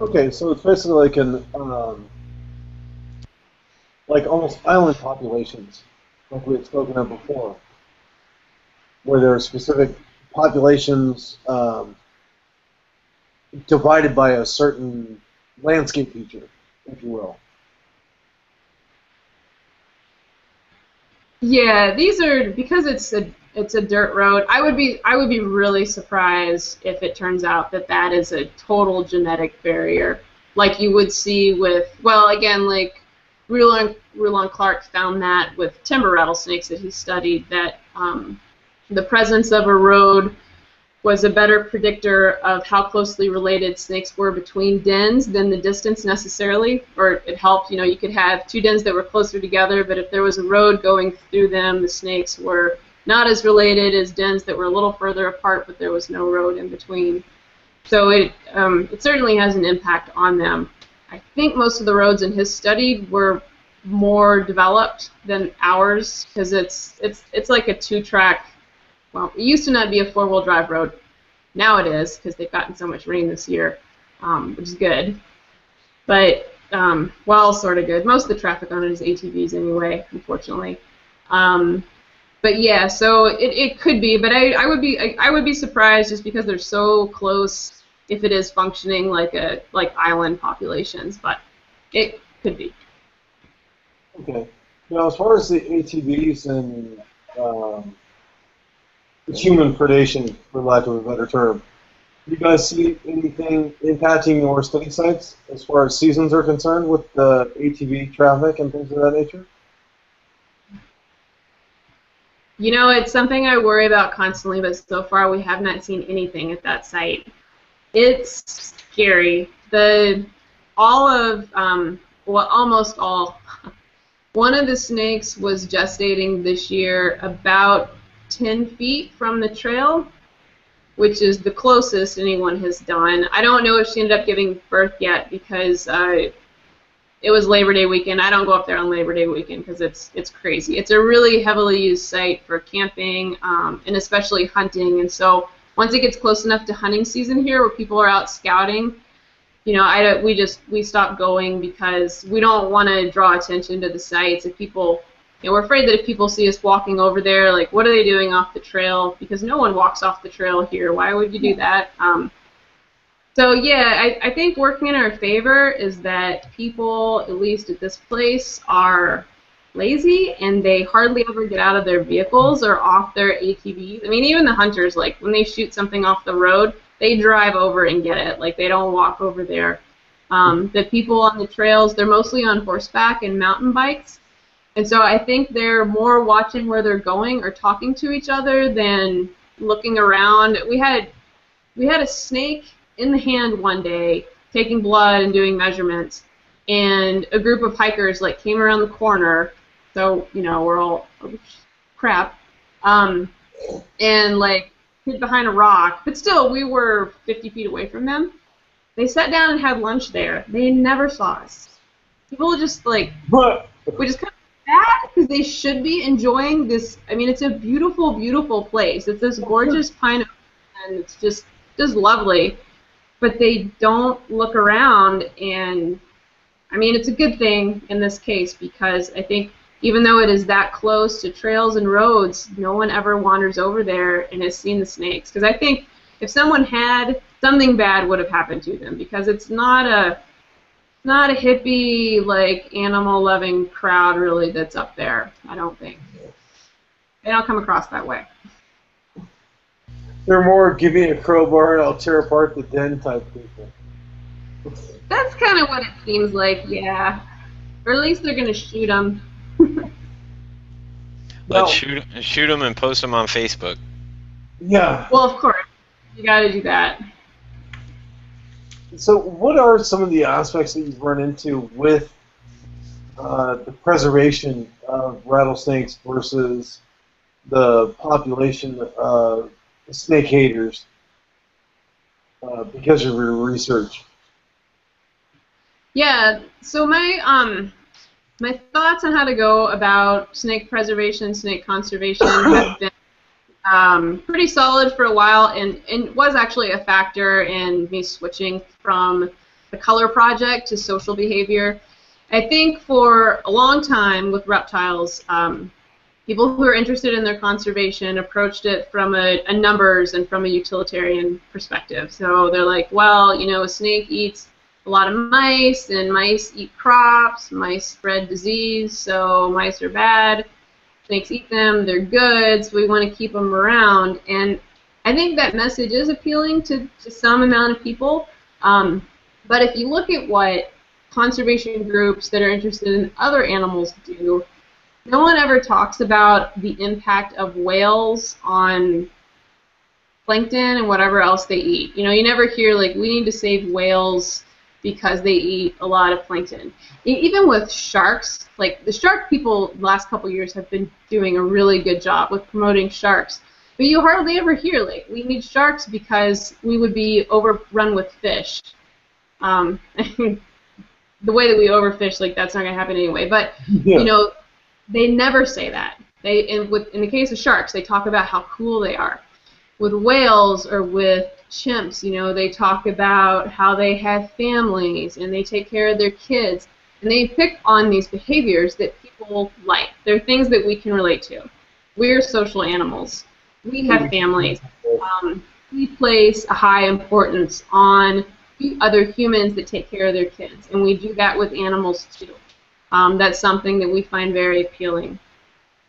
Okay, so it's basically like an like almost island populations, like we had spoken of before, where there are specific populations divided by a certain landscape feature, if you will. Yeah, these are, because it's a dirt road. I would be really surprised if it turns out that is a total genetic barrier, like you would see with, well, again, like Rulon Clark found that with timber rattlesnakes that he studied, that the presence of a road was a better predictor of how closely related snakes were between dens than the distance necessarily, or it helped. You could have two dens that were closer together, but if there was a road going through them, the snakes were not as related as dens that were a little further apart, but there was no road in between. So it certainly has an impact on them. I think most of the roads in his study were more developed than ours, because it's like a two-track. Well, it used to not be a four-wheel drive road. Now it is, because they've gotten so much rain this year, which is good. But, well, sort of good. Most of the traffic on it is ATVs anyway, unfortunately. But yeah, so it could be, but I would be surprised just because they're so close if it is functioning like island populations, but it could be. Okay. Now, as far as the ATVs and human predation, for lack of a better term, do you guys see anything impacting your study sites as far as seasons are concerned with the ATV traffic and things of that nature? It's something I worry about constantly, but so far we have not seen anything at that site. It's scary. Almost all. One of the snakes was gestating this year about 10 feet from the trail, which is the closest anyone has done. I don't know if she ended up giving birth yet because it was Labor Day weekend. I don't go up there on Labor Day weekend because it's crazy. It's a really heavily used site for camping and especially hunting. And so once it gets close enough to hunting season here, where people are out scouting, we stop going because we don't want to draw attention to the sites. If people, we're afraid that if people see us walking over there, like, what are they doing off the trail? Because no one walks off the trail here. Why would you do that? So yeah, I think working in our favor is that people, at least at this place, are lazy and they hardly ever get out of their vehicles or off their ATVs. I mean, even the hunters, like when they shoot something off the road, they drive over and get it. Like they don't walk over there. The people on the trails, they're mostly on horseback and mountain bikes. And so I think they're more watching where they're going or talking to each other than looking around. We had a snake in the hand one day, taking blood and doing measurements, and a group of hikers came around the corner, so we're all crap, and hid behind a rock, but still we were 50 feet away from them. They sat down and had lunch there. They never saw us. People just we just kind of that because they should be enjoying this. I mean, it's a beautiful, beautiful place. It's this gorgeous pine, and it's just lovely. But they don't look around, and I mean, it's a good thing in this case because I think even though it is that close to trails and roads, no one ever wanders over there and has seen the snakes. Because I think if someone had, something bad would have happened to them because it's not a hippie, animal-loving crowd really that's up there, I don't think. They don't come across that way. They're more give me a crowbar and I'll tear apart the den type people. That's kind of what it seems like, yeah. Or at least they're going to shoot them. Let's shoot them and post them on Facebook. Yeah. Well, of course. You got to do that. So what are some of the aspects that you've run into with the preservation of rattlesnakes versus the population of snake haters because of your research? Yeah, so my thoughts on how to go about snake preservation, snake conservation have been pretty solid for a while, and was actually a factor in me switching from the color project to social behavior. I think for a long time with reptiles, people who are interested in their conservation approached it from a numbers and from a utilitarian perspective. So they're like, well, a snake eats a lot of mice, and mice eat crops, mice spread disease, so mice are bad. Snakes eat them, they're good, so we want to keep them around. And I think that message is appealing to some amount of people. But if you look at what conservation groups that are interested in other animals do, no one ever talks about the impact of whales on plankton and whatever else they eat. You know, you never hear, like, we need to save whales because they eat a lot of plankton. Even with sharks, like, the shark people the last couple years have been doing a really good job with promoting sharks. But you hardly ever hear, like, we need sharks because we would be overrun with fish. The way that we overfish, like, that's not going to happen anyway. But, Yeah. you know, they never say that. In the case of sharks, they talk about how cool they are. With whales or with chimps, you know, they talk about how they have families and they take care of their kids. And they pick on these behaviors that people like. They're things that we can relate to. We're social animals. We have families. We place a high importance on other humans that take care of their kids. And we do that with animals too. That's something that we find very appealing.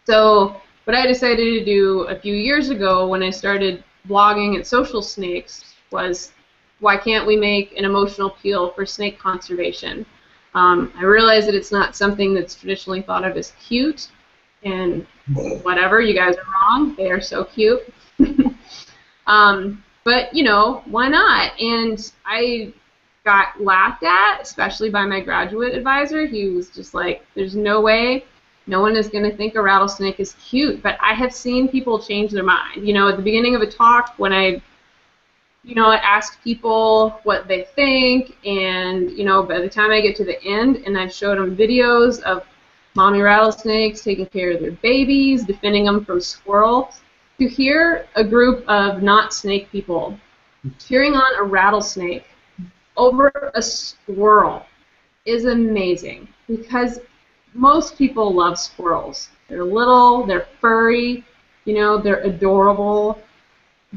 So what I decided to do a few years ago when I started blogging at Social Snakes was, why can't we make an emotional appeal for snake conservation? I realize that it's not something that's traditionally thought of as cute, and whatever, you guys are wrong. They are so cute. But, you know, why not? And I got laughed at, especially by my graduate advisor. He was just like, there's no way. No one is going to think a rattlesnake is cute. But I have seen people change their mind. You know, at the beginning of a talk, when I ask people what they think, and, you know, by the time I get to the end and I showed them videos of mommy rattlesnakes taking care of their babies, defending them from squirrels, to hear a group of not snake people cheering on a rattlesnake over a squirrel is amazing, because most people love squirrels. They're little, they're furry, you know, they're adorable,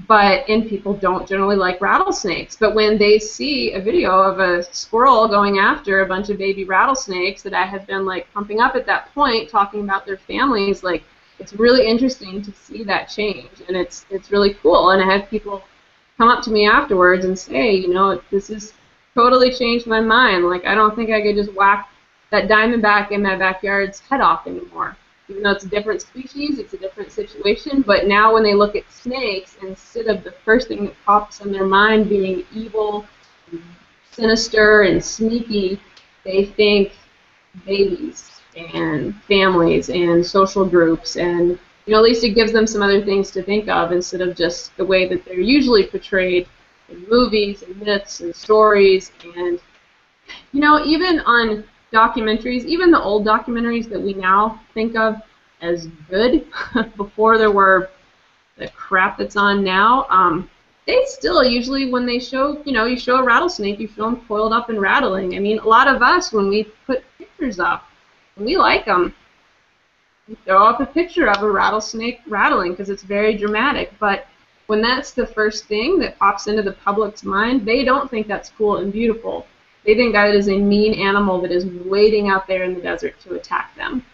and people don't generally like rattlesnakes. But when they see a video of a squirrel going after a bunch of baby rattlesnakes that I have been, like, pumping up at that point, talking about their families, like, it's really interesting to see that change, and it's really cool. And I have people come up to me afterwards and say, you know, this has totally changed my mind. Like, I don't think I could just whack that diamondback in my backyard's head off anymore. Even though it's a different species, it's a different situation, but now when they look at snakes, instead of the first thing that pops in their mind being evil, and sinister, and sneaky, they think babies and families and social groups, and, you know, at least it gives them some other things to think of instead of just the way that they're usually portrayed in movies and myths and stories. And, you know, even on documentaries, even the old documentaries that we now think of as good, before there were the crap that's on now, they still usually, when they show, you know, you show a rattlesnake, you show them coiled up and rattling. I mean, a lot of us, when we put pictures up, we like them. We throw up a picture of a rattlesnake rattling because it's very dramatic, but when that's the first thing that pops into the public's mind, they don't think that's cool and beautiful. They think that is a mean animal that is waiting out there in the desert to attack them.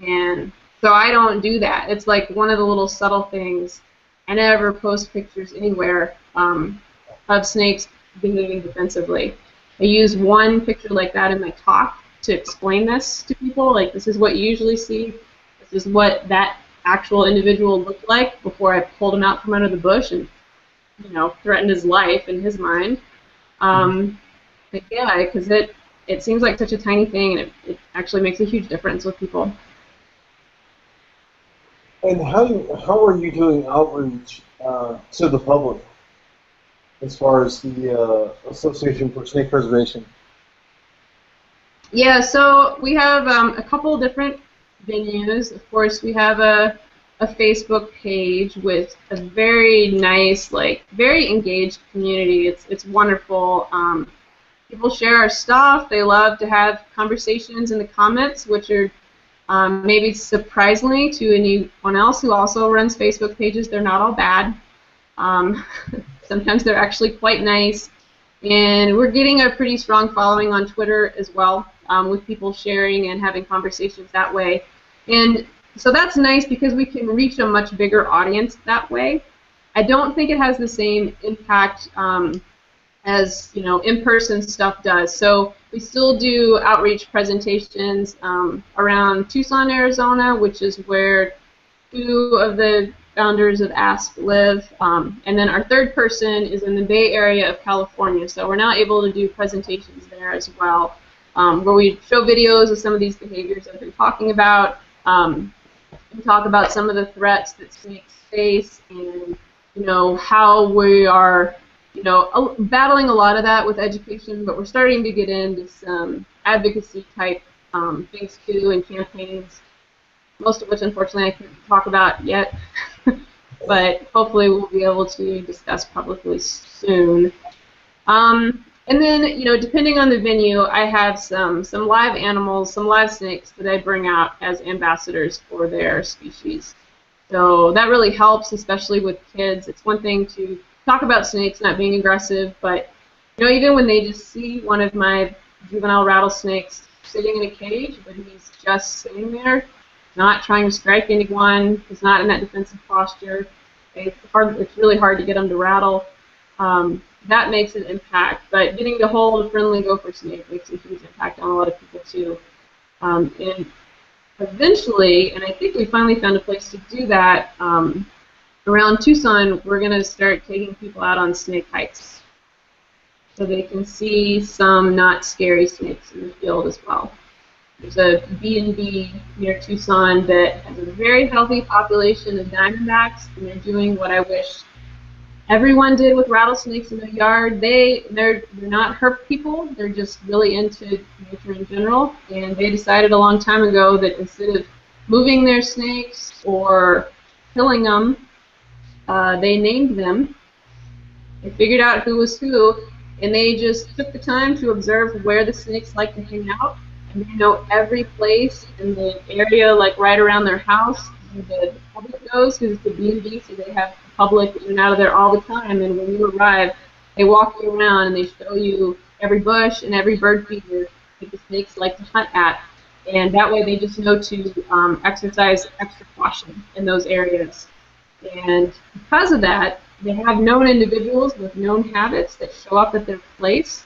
And so I don't do that. It's like one of the little subtle things. I never post pictures anywhere of snakes behaving defensively. I use one picture like that in my talk to explain this to people. Like, this is what you usually see. This is what that actual individual looked like before I pulled him out from under the bush and, you know, threatened his life in his mind. But yeah, because it seems like such a tiny thing, and it actually makes a huge difference with people. And how are you doing outreach to the public as far as the Association for Snake Preservation? Yeah, so we have a couple different venues. Of course, we have a Facebook page with a very nice, like, very engaged community. It's wonderful. People share our stuff. They love to have conversations in the comments, which are maybe surprisingly to anyone else who also runs Facebook pages, they're not all bad. Sometimes they're actually quite nice. And we're getting a pretty strong following on Twitter as well, with people sharing and having conversations that way. And so that's nice because we can reach a much bigger audience that way. I don't think it has the same impact as in-person stuff does. So we still do outreach presentations around Tucson, Arizona, which is where 2 of the founders of ASP live, and then our third person is in the Bay Area of California. So we're now able to do presentations there as well, where we show videos of some of these behaviors I've been talking about, and talk about some of the threats that snakes face, and how we are battling a lot of that with education, but we're starting to get into some advocacy type things too, and campaigns, most of which unfortunately I can't talk about yet, but hopefully we'll be able to discuss publicly soon. And then, depending on the venue, I have some live animals, some live snakes that I bring out as ambassadors for their species. So that really helps, especially with kids. It's one thing to talk about snakes not being aggressive, but even when they just see one of my juvenile rattlesnakes sitting in a cage, but he's just sitting there, not trying to strike anyone, he's not in that defensive posture, it's really hard to get him to rattle. That makes an impact, but getting to hold a friendly gopher snake makes a huge impact on a lot of people too. And eventually, and I think we finally found a place to do that, around Tucson, we're going to start taking people out on snake hikes so they can see some not scary snakes in the field as well. There's a B&B near Tucson that has a very healthy population of diamondbacks, and they're doing what I wish everyone did with rattlesnakes in their yard. They're not herp people, they're just really into nature in general, and they decided a long time ago that instead of moving their snakes or killing them, they named them. They figured out who was who, and they just took the time to observe where the snakes like to hang out, and they know every place in the area, like right around their house. The public goes because it's a B&B, so they have the public in and out of there all the time, and when you arrive, they walk you around and they show you every bush and every bird feeder that the snakes like to hunt at, and that way they just know to exercise extra caution in those areas. And because of that, they have known individuals with known habits that show up at their place,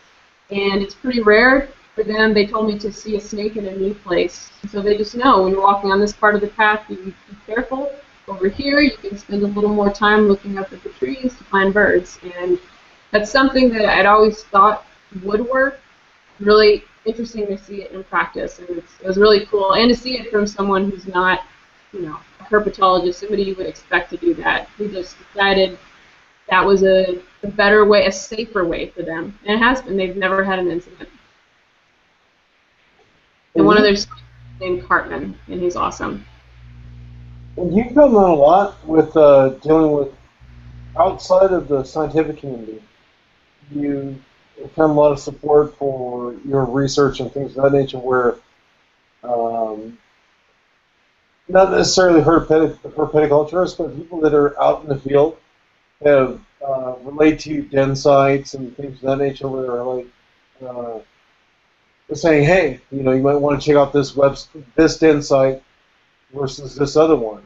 and it's pretty rare for them, they told me, to see a snake in a new place. And so they just know when you're walking on this part of the path, you be careful. Over here, you can spend a little more time looking up at the trees to find birds. And that's something that I'd always thought would work. Really interesting to see it in practice, and it was really cool. And to see it from someone who's not, a herpetologist, somebody you would expect to do that. We just decided that was a better way, a safer way for them. And it has been. They've never had an incident. And one of their snakes is named Cartman, and he's awesome. And you've done that a lot with dealing with outside of the scientific community. You found a lot of support for your research and things of that nature, where not necessarily herpetoculturists, but people that are out in the field have relayed to you den sites and things of that nature, where they're like saying, hey, you might want to check out this den site versus this other one,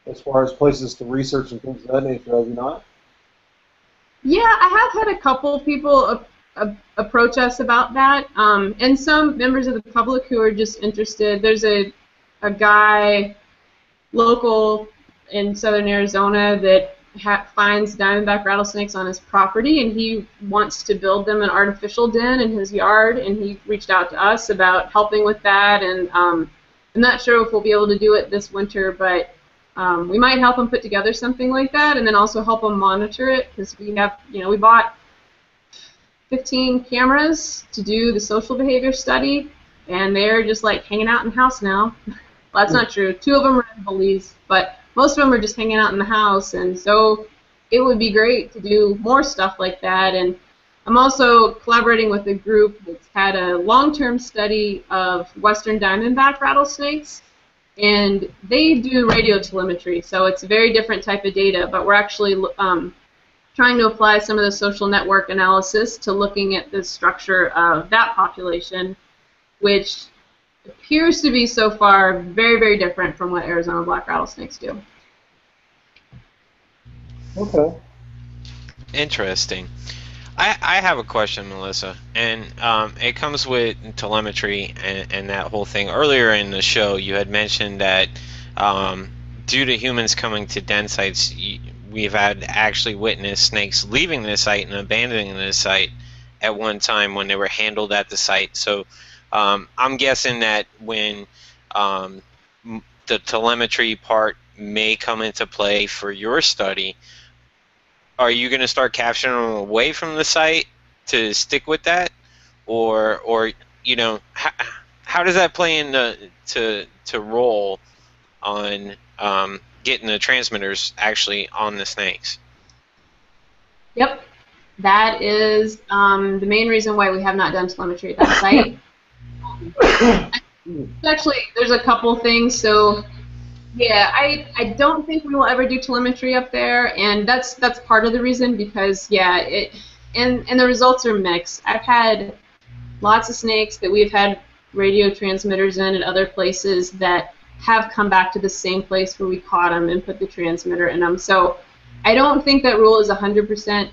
as far as places to research and things of that nature, have you not? Yeah, I have had a couple people approach us about that, and some members of the public who are just interested. There's a guy local in southern Arizona that finds diamondback rattlesnakes on his property, and he wants to build them an artificial den in his yard, and he reached out to us about helping with that, and I'm not sure if we'll be able to do it this winter, but we might help him put together something like that, and then also help him monitor it, because we have, we bought 15 cameras to do the social behavior study, and they're just like hanging out in the house now. Well, that's not true. 2 of them are in Belize, but most of them are just hanging out in the house, and so it would be great to do more stuff like that. And I'm also collaborating with a group that's had a long-term study of western diamondback rattlesnakes, and they do radio telemetry, so it's a very different type of data, but we're actually trying to apply some of the social network analysis to looking at the structure of that population, which appears to be so far very, very different from what Arizona black rattlesnakes do. Okay. Interesting. I have a question, Melissa, and it comes with telemetry and that whole thing. Earlier in the show, you had mentioned that due to humans coming to den sites, we've had actually witnessed snakes leaving the site and abandoning the site at one time when they were handled at the site. So I'm guessing that when the telemetry part may come into play for your study, are you going to start capturing them away from the site to stick with that, or you know, how does that play into to role on getting the transmitters actually on the snakes? Yep, that is the main reason why we have not done telemetry at that site. Actually, there's a couple things. So yeah, I don't think we will ever do telemetry up there, and that's part of the reason, because yeah, and the results are mixed. I've had lots of snakes that we've had radio transmitters in at other places that have come back to the same place where we caught them and put the transmitter in them. So I don't think that rule is 100%.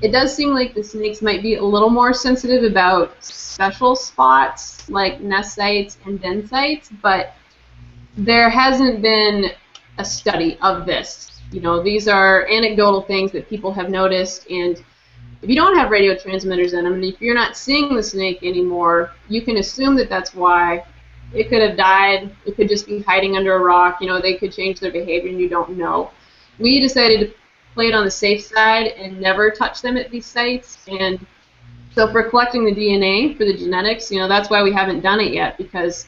It does seem like the snakes might be a little more sensitive about special spots like nest sites and den sites, but there hasn't been a study of this. You know, these are anecdotal things that people have noticed, and if you don't have radio transmitters in them, and if you're not seeing the snake anymore, you can assume that that's why. It could have died. It could just be hiding under a rock. You know, they could change their behavior, and you don't know. We decided to play it on the safe side and never touch them at these sites. And so for collecting the DNA for the genetics, you know, that's why we haven't done it yet, because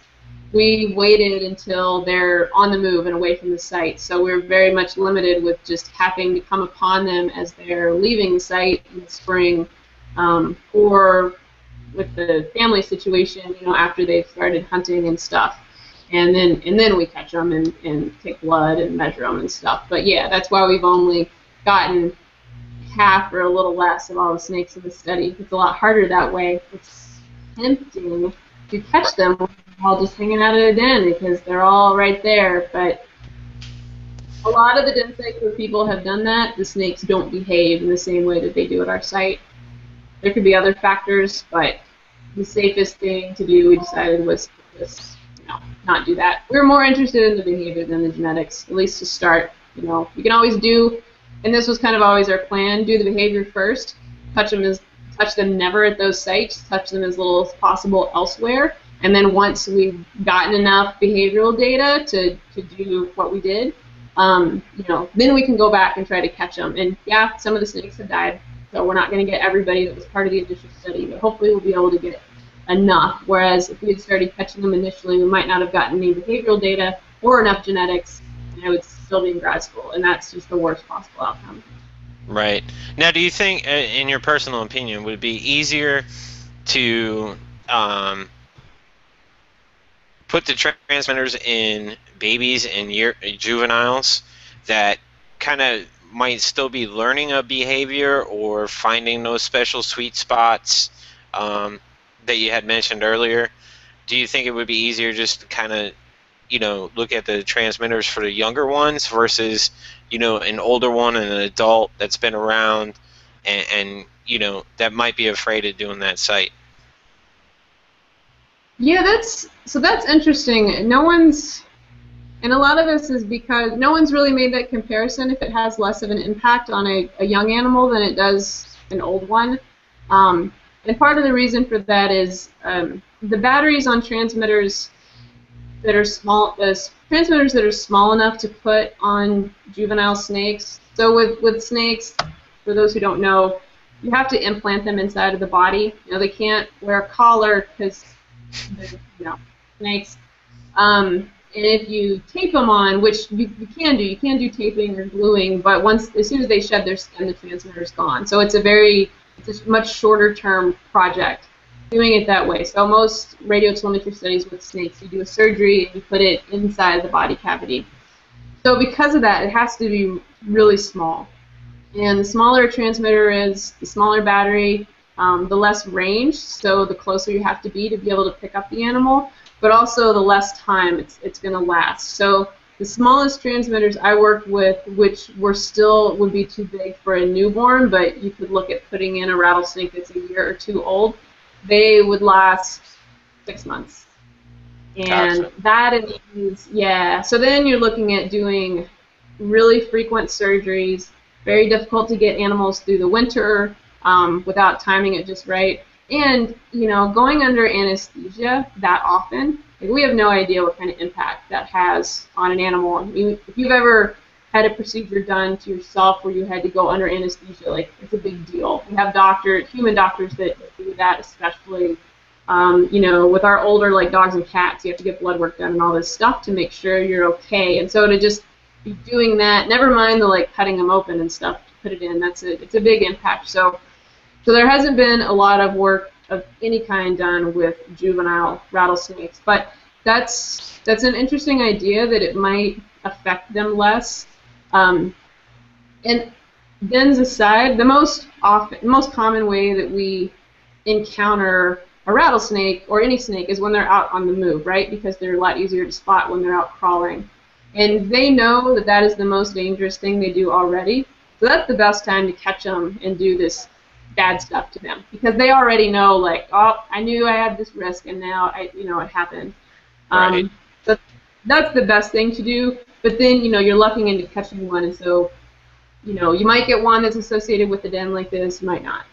we waited until they're on the move and away from the site. So we're very much limited with just having to come upon them as they're leaving the site in the spring, or with the family situation, you know, after they've started hunting and stuff. And then we catch them and take blood and measure them and stuff. But yeah, that's why we've only gotten half or a little less of all the snakes in the study. It's a lot harder that way. It's tempting to catch them while just hanging out at a den because they're all right there. But a lot of the den sites where people have done that, the snakes don't behave in the same way that they do at our site. There could be other factors, but the safest thing to do, we decided, was to just, you know, not do that. We were more interested in the behavior than the genetics, at least to start. You know, we can always do, and this was kind of always our plan, do the behavior first, touch them never at those sites, touch them as little as possible elsewhere, and then once we've gotten enough behavioral data to do what we did, you know, then we can go back and try to catch them. And yeah, some of the snakes have died. So we're not going to get everybody that was part of the initial study, but hopefully we'll be able to get enough. Whereas if we had started catching them initially, we might not have gotten any behavioral data or enough genetics, and I would still be in grad school, and that's just the worst possible outcome. Right. Now, do you think, in your personal opinion, would it be easier to put the transmitters in babies and juveniles that kind of might still be learning a behavior or finding those special sweet spots that you had mentioned earlier? Do you think it would be easier just to kind of, you know, look at the transmitters for the younger ones versus, you know, an older one and an adult that's been around and you know, that might be afraid of doing that site? Yeah, that's interesting. No one's, and a lot of this is because no one's really made that comparison if it has less of an impact on a young animal than it does an old one. And part of the reason for that is the batteries on transmitters that are small, transmitters that are small enough to put on juvenile snakes. So with snakes, for those who don't know, you have to implant them inside of the body. You know, they can't wear a collar because they're, you know, snakes. And if you tape them on, which you can do taping or gluing, but as soon as they shed their skin, the transmitter's gone. So it's a much shorter term project doing it that way. So most radio telemetry studies with snakes, you do a surgery and you put it inside the body cavity. So because of that, it has to be really small. And the smaller a transmitter is, the smaller battery, the less range, so the closer you have to be able to pick up the animal, but also the less time it's going to last. So The smallest transmitters I worked with, which would be too big for a newborn, but you could look at putting in a rattlesnake that's a year or two old, they would last 6 months. And Gotcha. that is, yeah. So then you're looking at doing really frequent surgeries, very difficult to get animals through the winter without timing it just right. And, you know, going under anesthesia that often, like, we have no idea what kind of impact that has on an animal. I mean, if you've ever had a procedure done to yourself where you had to go under anesthesia, like, it's a big deal. We have human doctors that do that, especially, you know, with our older, like, dogs and cats, you have to get blood work done and all this stuff to make sure you're okay. And so to just be doing that, never mind the, like, cutting them open and stuff to put it in, it's a big impact. So there hasn't been a lot of work of any kind done with juvenile rattlesnakes, but that's an interesting idea that it might affect them less. And dens aside, the most common way that we encounter a rattlesnake or any snake is when they're out on the move, right? Because they're a lot easier to spot when they're out crawling. And they know that is the most dangerous thing they do already. So that's the best time to catch them and do this bad stuff to them, because they already know, like, oh, I knew I had this risk, and now it happened. Right. So that's the best thing to do. But then, you know, you're lucking into catching one, and so, you know, you might get one that's associated with a den like this, you might not.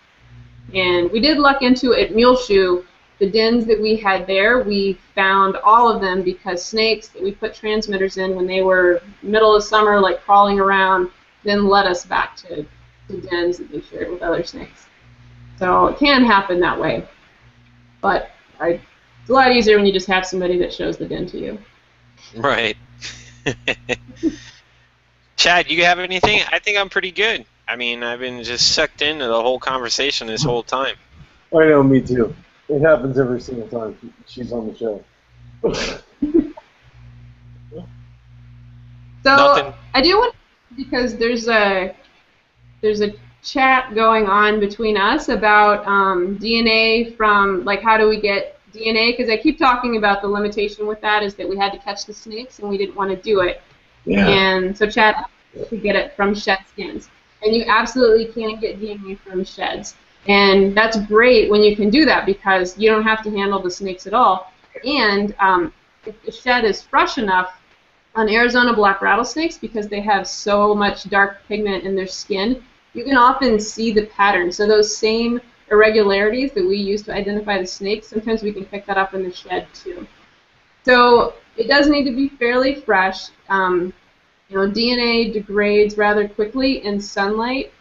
And we did luck into at Muleshoe, the dens that we had there, we found all of them because snakes that we put transmitters in when they were middle of summer, like, crawling around, then led us back to dens that they shared with other snakes. So it can happen that way, but it's a lot easier when you just have somebody that shows the den to you. Right. Chad, you have anything? I think I'm pretty good. I mean, I've been just sucked into the whole conversation this whole time. I know, me too. It happens every single time she's on the show. So Nothing. I do want, because there's a chat going on between us about DNA from, like, how do we get DNA, because I keep talking about the limitation with that is that we had to catch the snakes and we didn't want to do it. Yeah. And so Chad to get it from shed skins. And you absolutely can get DNA from sheds. And that's great when you can do that because you don't have to handle the snakes at all. And if the shed is fresh enough, on Arizona black rattlesnakes, because they have so much dark pigment in their skin, you can often see the pattern. So those same irregularities that we use to identify the snakes, sometimes we can pick that up in the shed too. So it does need to be fairly fresh. You know, DNA degrades rather quickly in sunlight.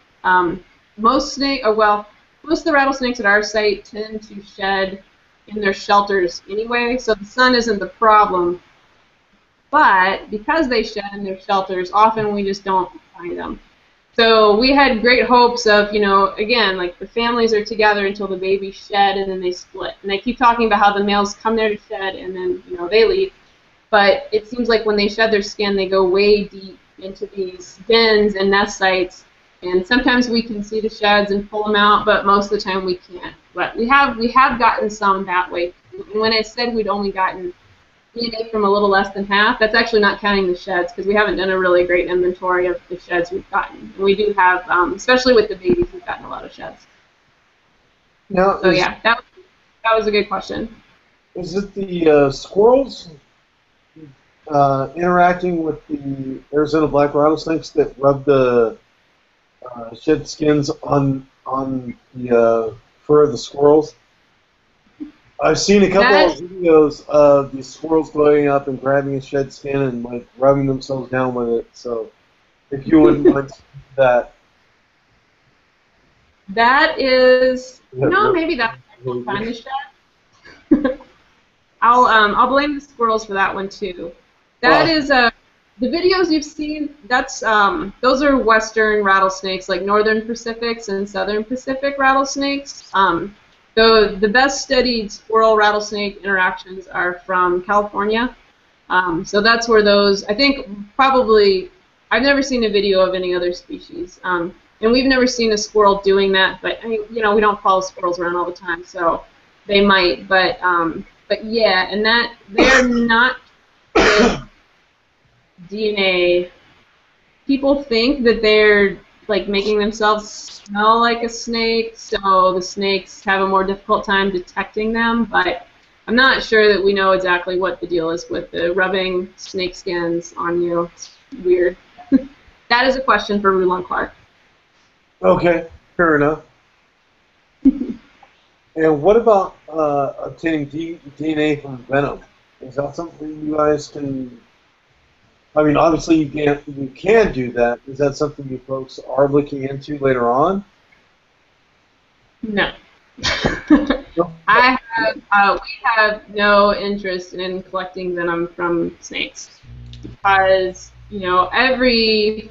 Most of the rattlesnakes at our site tend to shed in their shelters anyway, so the sun isn't the problem. But because they shed in their shelters, often we just don't find them. So we had great hopes of, you know, again, like the families are together until the babies shed and then they split. And they keep talking about how the males come there to shed and then, you know, they leave. But it seems like when they shed their skin, they go way deep into these dens and nest sites. And sometimes we can see the sheds and pull them out, but most of the time we can't. But we have gotten some that way. And when I said we'd only gotten DNA from a little less than half, that's actually not counting the sheds because we haven't done a really great inventory of the sheds we've gotten. And we do have, especially with the babies, we've gotten a lot of sheds. Now, So yeah, that was a good question. Is it the squirrels interacting with the Arizona black rattlesnakes that rub the shed skins on the fur of the squirrels? I've seen a couple of videos of these squirrels going up and grabbing a shed skin and, like, rubbing themselves down with it. So if you wouldn't mind that. That is, maybe that's where we'll find the shed. I'll blame the squirrels for that one too. That is the videos you've seen. That's those are western rattlesnakes, like northern Pacifics and southern Pacific rattlesnakes. The best studied squirrel rattlesnake interactions are from California. So that's where those, I think, probably, I've never seen a video of any other species. And we've never seen a squirrel doing that, but I mean, you know, we don't follow squirrels around all the time, so they might. But yeah, and that they're not DNA, people think that they're like making themselves smell like a snake, so the snakes have a more difficult time detecting them, but I'm not sure that we know exactly what the deal is with the rubbing snake skins on you. It's weird. That is a question for Rulon Clark. Okay, fair enough. And what about obtaining DNA from venom? Is that something you guys can? I mean, obviously you can do that. Is that something you folks are looking into later on? No. We have no interest in collecting venom from snakes because, you know, every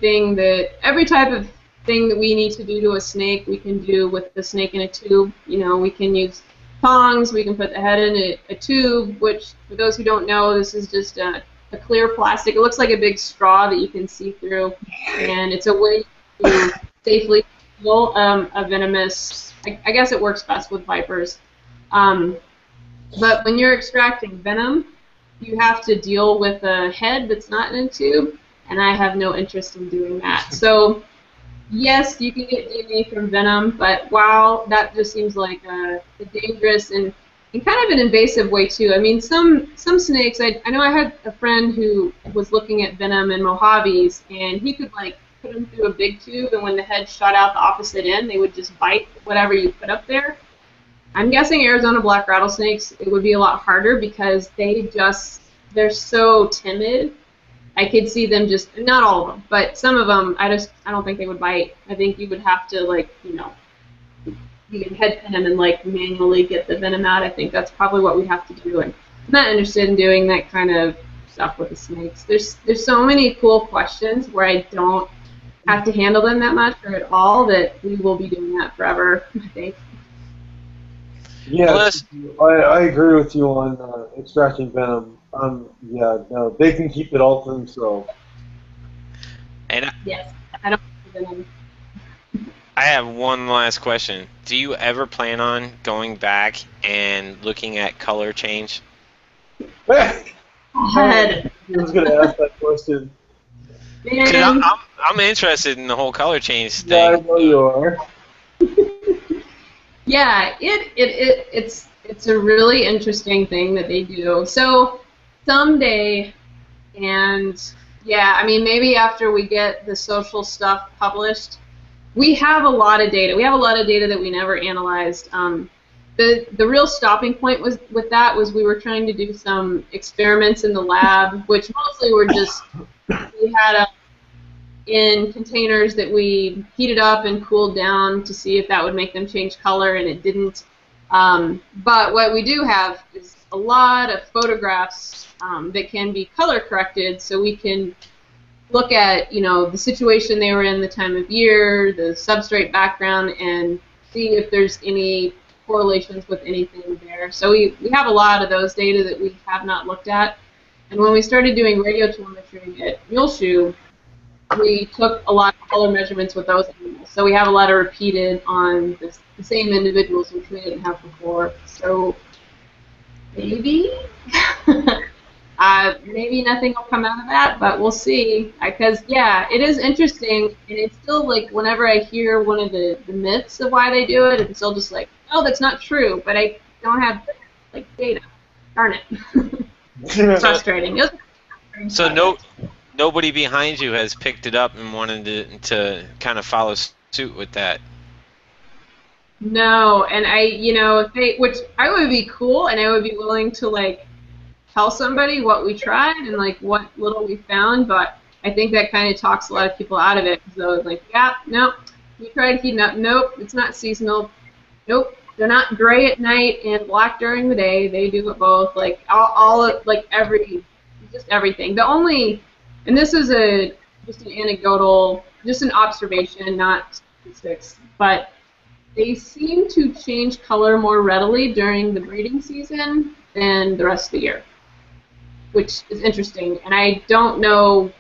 type of thing that we need to do to a snake, we can do with the snake in a tube. You know, we can use tongs, we can put the head in a tube, which, for those who don't know, this is just a clear plastic. It looks like a big straw that you can see through, and it's a way to safely kill a venomous. I guess it works best with vipers. But when you're extracting venom, you have to deal with a head that's not in a tube, and I have no interest in doing that. So, yes, you can get DNA from venom, but wow, that just seems like a dangerous and kind of an invasive way too. I mean, some snakes. I know I had a friend who was looking at venom in Mojaves, and he could like put them through a big tube, and when the head shot out the opposite end, they would just bite whatever you put up there. I'm guessing Arizona black rattlesnakes, it would be a lot harder because they're so timid. I could see them just, not all of them, but some of them, I don't think they would bite. I think you would have to, like, you know, you can head pin them and, like, manually get the venom out. I think that's probably what we have to do, and I'm not interested in doing that kind of stuff with the snakes. There's so many cool questions where I don't have to handle them that much or at all that we will be doing that forever, I think. Yeah, I agree with you on extracting venom. Yeah, no, they can keep it all to themselves. And yes, I don't have venom. I have one last question. Do you ever plan on going back and looking at color change? I was going to ask that question. Because I'm interested in the whole color change thing. Yeah, I know you are. Yeah, it's a really interesting thing that they do. So someday, and yeah, I mean maybe after we get the social stuff published, we have a lot of data. We have a lot of data that we never analyzed. The real stopping point with that was we were trying to do some experiments in the lab, which mostly were just we had in containers that we heated up and cooled down to see if that would make them change color, and it didn't. But what we do have is a lot of photographs that can be color corrected, so we can look at, you know, the situation they were in, the time of year, the substrate background, and see if there's any correlations with anything there. So we have a lot of those data that we have not looked at. And when we started doing radiotelemetry at Muleshoe, we took a lot of color measurements with those animals. So we have a lot of repeated on the same individuals, which we didn't have before. So maybe, maybe nothing will come out of that, but we'll see. Because, yeah, it is interesting, and it's still like whenever I hear one of the myths of why they do it, it's still just like, oh, that's not true, but I don't have, like, data. Darn it. It's frustrating. So nobody behind you has picked it up and wanted to kind of follow suit with that. No, and which I would be cool, and I would be willing to like tell somebody what we tried and like what little we found, but I think that kind of talks a lot of people out of it because they're like, yeah, nope, we tried heating up, nope, it's not seasonal, nope, they're not gray at night and black during the day. They do it both, like all of like just everything. The only And this is just an anecdotal, just an observation, not statistics, but they seem to change color more readily during the breeding season than the rest of the year, which is interesting, and I don't know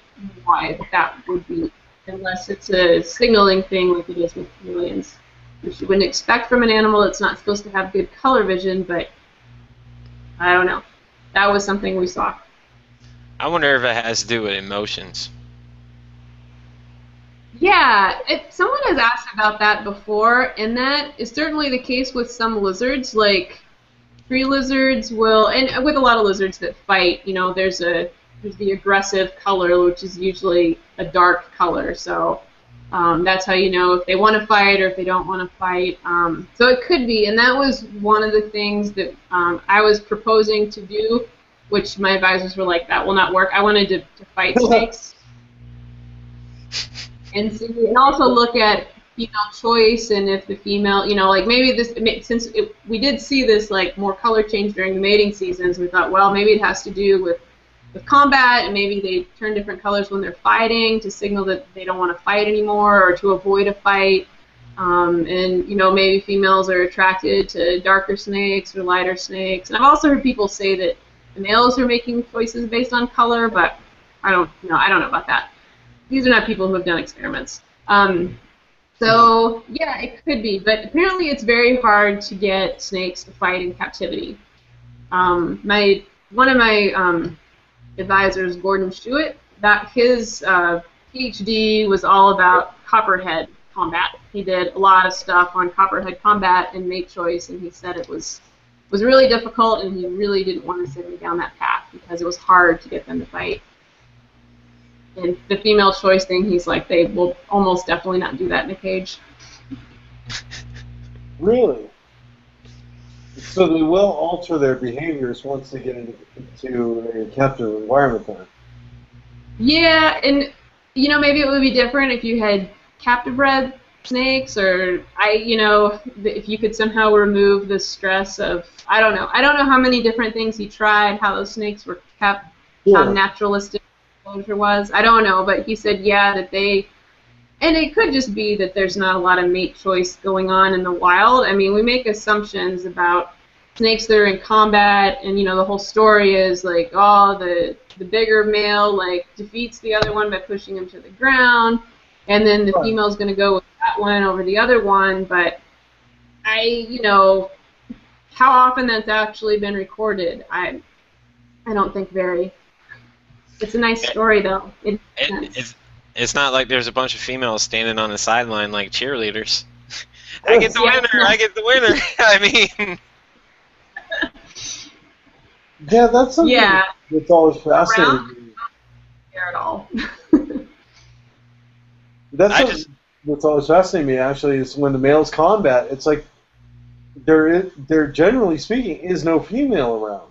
why that would be, unless it's a signaling thing like it is with chameleons, which you wouldn't expect from an animal that's not supposed to have good color vision, but I don't know. That was something we saw. I wonder if it has to do with emotions. Yeah, someone has asked about that before, and that is certainly the case with some lizards. Like tree lizards will, and with a lot of lizards that fight, you know, there's the aggressive color, which is usually a dark color. So that's how you know if they want to fight or if they don't want to fight. So it could be, and that was one of the things that I was proposing to do, which my advisors were like, that will not work. I wanted to fight snakes. And see, and also look at female choice, and if the female, you know, like maybe this, since we did see this like more color change during the mating seasons, we thought, well, maybe it has to do with combat, and maybe they turn different colors when they're fighting to signal that they don't want to fight anymore or to avoid a fight. And you know, maybe females are attracted to darker snakes or lighter snakes. And I've also heard people say that the males are making choices based on color, but I don't know about that. These are not people who have done experiments. So yeah, it could be, but apparently it's very hard to get snakes to fight in captivity. One of my advisors, Gordon Schuett, that his PhD was all about copperhead combat. He did a lot of stuff on copperhead combat and mate choice, and he said it was really difficult, and he really didn't want to send me down that path because it was hard to get them to fight. And the female choice thing, he's like, they will almost definitely not do that in a cage. Really? So they will alter their behaviors once they get into a captive environment then? Yeah, and you know, maybe it would be different if you had captive bred snakes, or if you could somehow remove the stress of, I don't know how many different things he tried, how those snakes were kept, how naturalistic exposure was. I don't know, but he said, yeah, that they, and it could just be that there's not a lot of mate choice going on in the wild. I mean, we make assumptions about snakes that are in combat, and you know, the whole story is like, oh, the bigger male like defeats the other one by pushing him to the ground, and then the female's going to go with that one over the other one. But how often that's actually been recorded, I don't think very. It's a nice story, though. It's not like there's a bunch of females standing on the sideline like cheerleaders. I get the winner! No. I get the winner! I mean... Yeah, that's something that's always fascinating. Not care at all. That's what's always fascinating me, actually, is when the males combat, it's like there generally speaking, is no female around.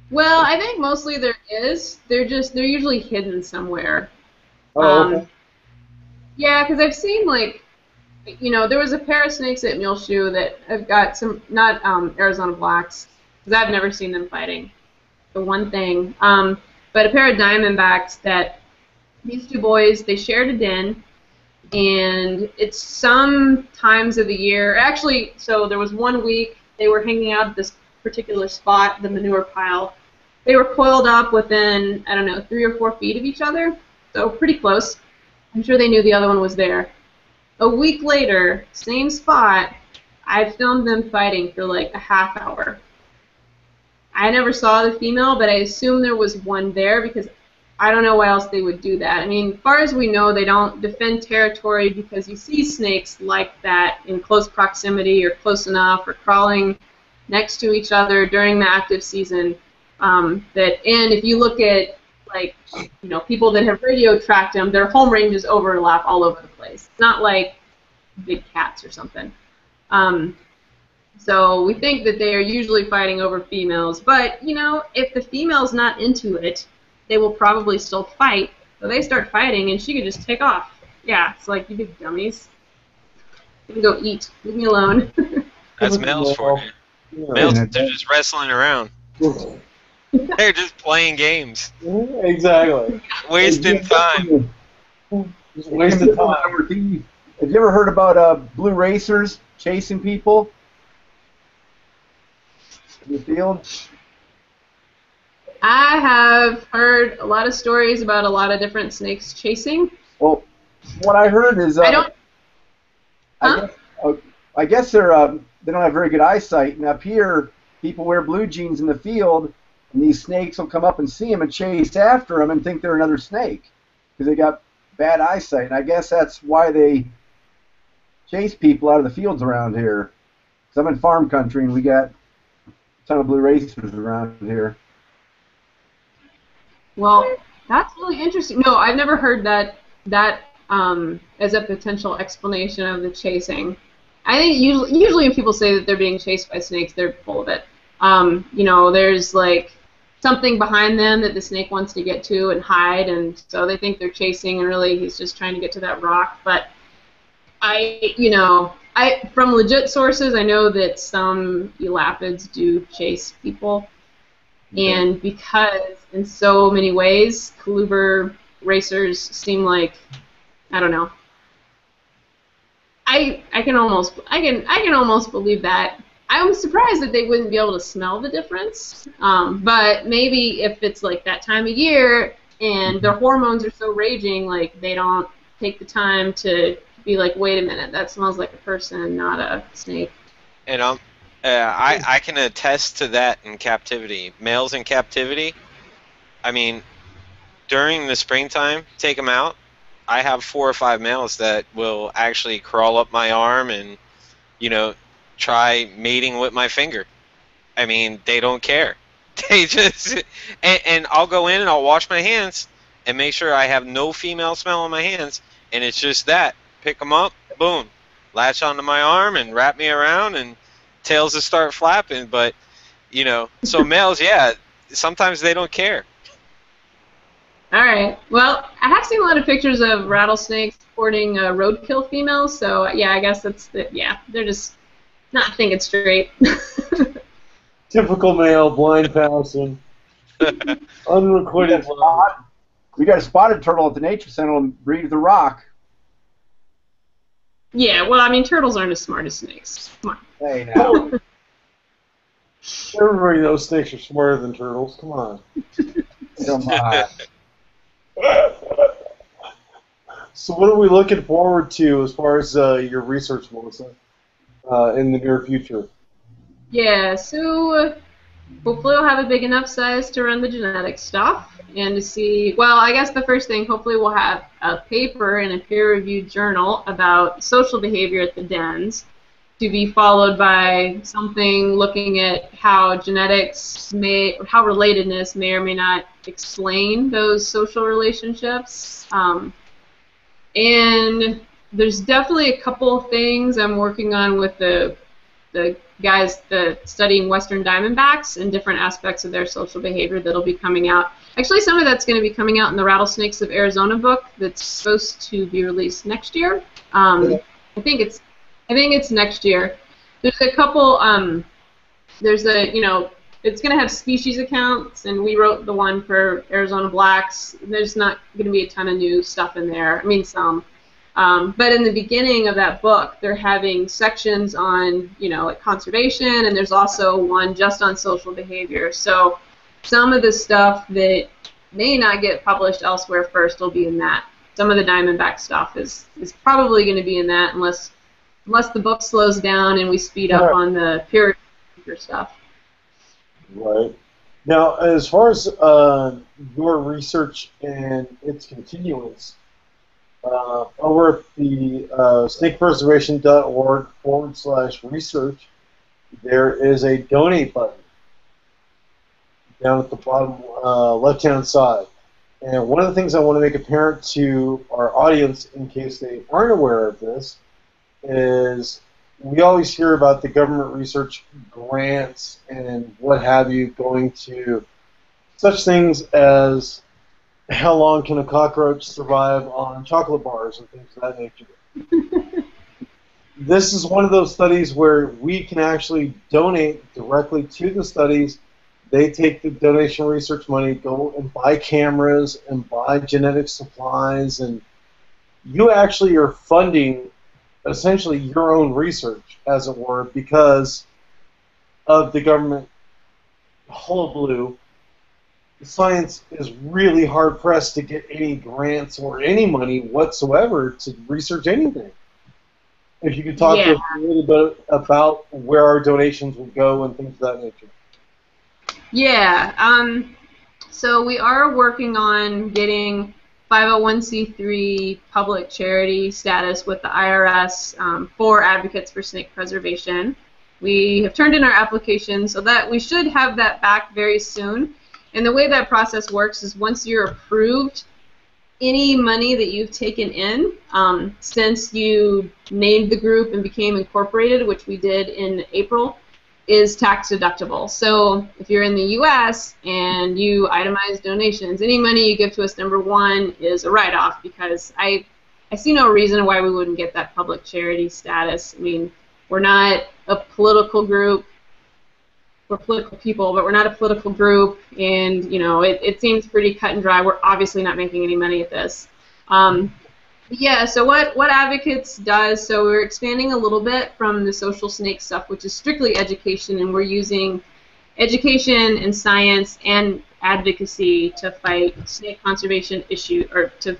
Well, I think mostly there is. They're usually hidden somewhere. Oh, okay. Yeah, because I've seen, like, there was a pair of snakes at Muleshoe that I've got some, not Arizona Blacks, because I've never seen them fighting, the one thing. But a pair of Diamondbacks that these two boys, they shared a den, and it's some times of the year. Actually, so there was one week they were hanging out at this particular spot, the manure pile. They were coiled up within, 3 or 4 feet of each other, so pretty close. I'm sure they knew the other one was there. A week later, same spot, I filmed them fighting for like a half hour. I never saw the female, but I assume there was one there because I don't know why else they would do that. I mean, as far as we know, they don't defend territory because you see snakes like that in close proximity or close enough or crawling next to each other during the active season. And if you look at people that have radio tracked them, their home ranges overlap all over the place. It's not like big cats or something. So we think that they are usually fighting over females, but if the female's not into it, they will probably still fight. So they start fighting, and she could just take off. Yeah, it's like, you big dummies. You can go eat. Leave me alone. That's males for you. Males, they're just wrestling around. They're just playing games. Exactly. Wasting time. Just wasting time. Have you ever heard about blue racers chasing people in the field? I have heard a lot of stories about a lot of different snakes chasing. Well, what I heard is I don't. Huh? I guess they don't have very good eyesight, and up here, people wear blue jeans in the field, And these snakes will come up and see them and chase after them and think they're another snake because they got bad eyesight. And I guess that's why they chase people out of the fields around here. Because I'm in farm country and we got a ton of blue racers around here. Well, that's really interesting. No, I've never heard that as a potential explanation of the chasing. I think usually when people say that they're being chased by snakes, they're full of it. You know, there's like something behind them that the snake wants to get to and hide, and so they think they're chasing, and really he's just trying to get to that rock. But from legit sources, I know that some elapids do chase people, and because in so many ways, coluber racers seem like, I don't know. I can almost believe that. I'm surprised that they wouldn't be able to smell the difference. But maybe if it's like that time of year and their hormones are so raging, like they don't take the time to be like, wait a minute, that smells like a person, not a snake. And I can attest to that in captivity. Males in captivity, I mean, during the springtime, take them out. I have 4 or 5 males that will actually crawl up my arm and, you know, try mating with my finger. I mean, they don't care. They just, and I'll go in and I'll wash my hands and make sure I have no female smell on my hands, and it's just that. Pick them up, boom, latch onto my arm and wrap me around, and tails will start flapping. But, you know, so males, yeah, sometimes they don't care. All right. Well, I have seen a lot of pictures of rattlesnakes courting roadkill females, so yeah, I guess they're just not thinking straight. Typical male, blind passing, unrequited love. We got a spotted turtle at the Nature Center and breed the rock. Yeah, well, I mean, turtles aren't as smart as snakes. Come on. Hey, now. Everybody knows snakes are smarter than turtles. Come on. Come on. So what are we looking forward to as far as your research, Melissa, in the near future? Yeah, so hopefully we'll have a big enough size to run the genetic stuff and to see, well, I guess the first thing, hopefully we'll have a paper in a peer-reviewed journal about social behavior at the dens, to be followed by something looking at how genetics may, or how relatedness may or may not explain those social relationships. And there's definitely a couple of things I'm working on with the guys studying Western Diamondbacks and different aspects of their social behavior that'll be coming out. Actually, some of that's going to be coming out in the Rattlesnakes of Arizona book that's supposed to be released next year. I think it's next year. There's a couple. It's going to have species accounts, and we wrote the one for Arizona Blacks. There's not going to be a ton of new stuff in there. I mean, some. But in the beginning of that book, they're having sections on, like conservation, and there's also one just on social behavior. So some of the stuff that may not get published elsewhere first will be in that. Some of the Diamondback stuff is probably going to be in that, unless the book slows down and we speed up on the peer review stuff. Right. Now, as far as your research and its continuance, over at the snakepreservation.org/research, there is a donate button down at the bottom left-hand side. And one of the things I want to make apparent to our audience, in case they aren't aware of this, is we always hear about the government research grants and what have you going to such things as how long can a cockroach survive on chocolate bars and things of that nature. This is one of those studies where we can actually donate directly to the studies. They take the donation research money, go and buy cameras and buy genetic supplies, and you actually are funding essentially your own research, as it were, because of the government hullabaloo. Science is really hard-pressed to get any grants or any money whatsoever to research anything. If you could talk to us a little bit about where our donations will go and things of that nature. Yeah. So we are working on getting 501c3 public charity status with the IRS for advocates for snake preservation. We have turned in our application, so that we should have that back very soon. And the way that process works is once you're approved, any money that you've taken in since you named the group and became incorporated, which we did in April, is tax deductible. So if you're in the U.S. and you itemize donations, any money you give to us, number one, is a write-off, because I see no reason why we wouldn't get that public charity status. I mean, we're not a political group. We're political people, but we're not a political group, and you know, it seems pretty cut and dry. We're obviously not making any money at this. Yeah, so what Advocates does, so we're expanding a little bit from the social snake stuff, which is strictly education, and we're using education and science and advocacy to fight snake conservation issues, or to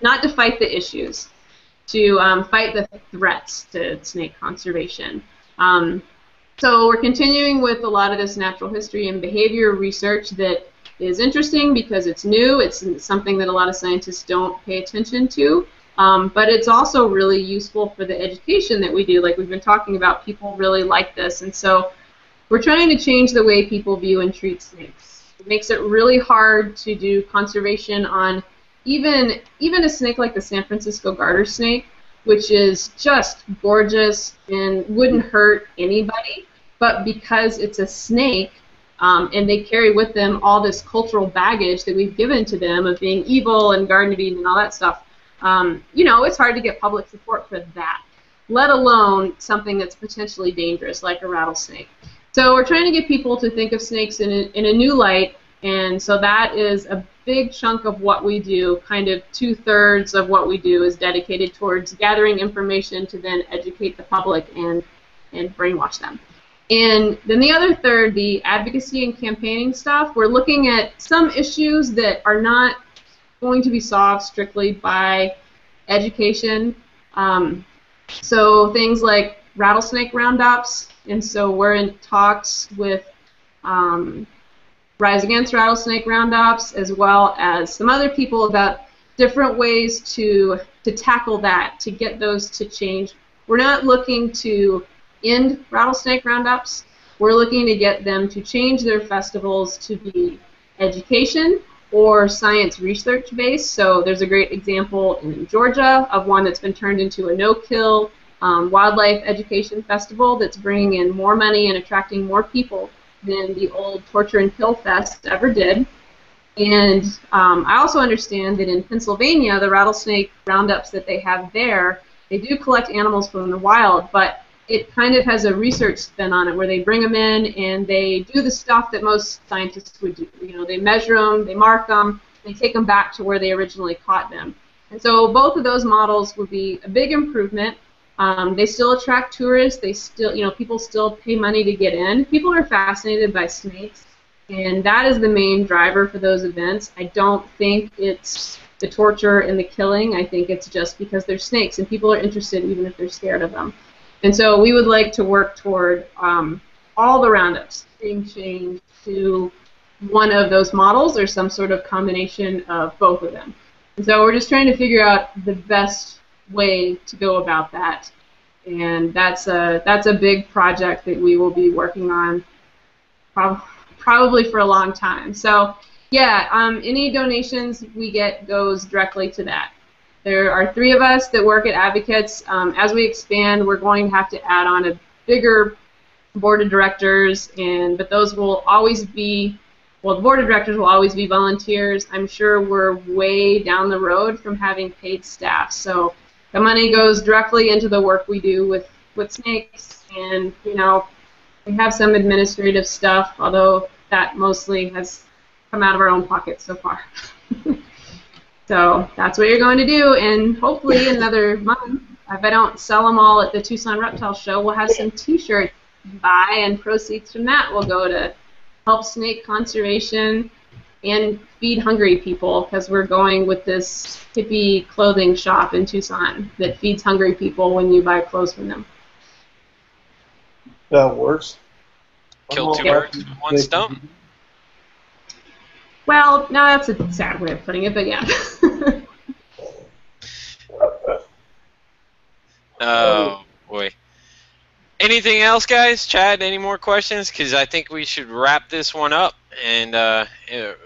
not to fight the issues, to fight the threats to snake conservation. So we're continuing with a lot of this natural history and behavior research that is interesting because it's new. It's something that a lot of scientists don't pay attention to. But it's also really useful for the education that we do. Like we've been talking about, people really like this. And so we're trying to change the way people view and treat snakes. It makes it really hard to do conservation on even a snake like the San Francisco garter snake, which is just gorgeous and wouldn't hurt anybody. But because it's a snake, and they carry with them all this cultural baggage that we've given to them of being evil and Garden of Eden and all that stuff, you know, it's hard to get public support for that, let alone something that's potentially dangerous like a rattlesnake. So we're trying to get people to think of snakes in a new light, and so that is a big chunk of what we do. Kind of 2/3 of what we do is dedicated towards gathering information to then educate the public and brainwash them. And then the other third, the advocacy and campaigning stuff, we're looking at some issues that are not going to be solved strictly by education. So things like rattlesnake roundups, and so we're in talks with Rise Against Rattlesnake Roundups, as well as some other people about different ways to tackle that, to get those to change. We're not looking to end rattlesnake roundups. We're looking to get them to change their festivals to be education or science research based. So there's a great example in Georgia of one that's been turned into a no-kill wildlife education festival that's bringing in more money and attracting more people than the old Torture and Kill Fest ever did. And I also understand that in Pennsylvania, the rattlesnake roundups that they have there, they do collect animals from the wild, but it kind of has a research spin on it where they bring them in and they do the stuff that most scientists would do. You know, they measure them, they mark them, they take them back to where they originally caught them. And so both of those models would be a big improvement. They still attract tourists. They still, you know, people still pay money to get in. People are fascinated by snakes, and that is the main driver for those events. I don't think it's the torture and the killing. I think it's just because they're snakes, and people are interested even if they're scared of them. And so we would like to work toward all the roundups being changed to one of those models or some sort of combination of both of them. And so we're just trying to figure out the best way to go about that. And that's a big project that we will be working on probably for a long time. So yeah, any donations we get goes directly to that. There are 3 of us that work at Advocates. As we expand, we're going to have to add on a bigger board of directors, but those will always be, well, the board of directors will always be volunteers. I'm sure we're way down the road from having paid staff. So the money goes directly into the work we do with snakes, and you know, we have some administrative stuff, although that mostly has come out of our own pockets so far. So that's what you're going to do, and hopefully another month, if I don't sell them all at the Tucson Reptile Show, we'll have some t-shirts to buy, and proceeds from that will go to help snake conservation and feed hungry people, because we're going with this hippie clothing shop in Tucson that feeds hungry people when you buy clothes from them. That works. Kill 2 birds with 1 stone. Well, no, that's a sad way of putting it, but yeah. Oh, boy. Anything else, guys? Chad, any more questions? Because I think we should wrap this one up. And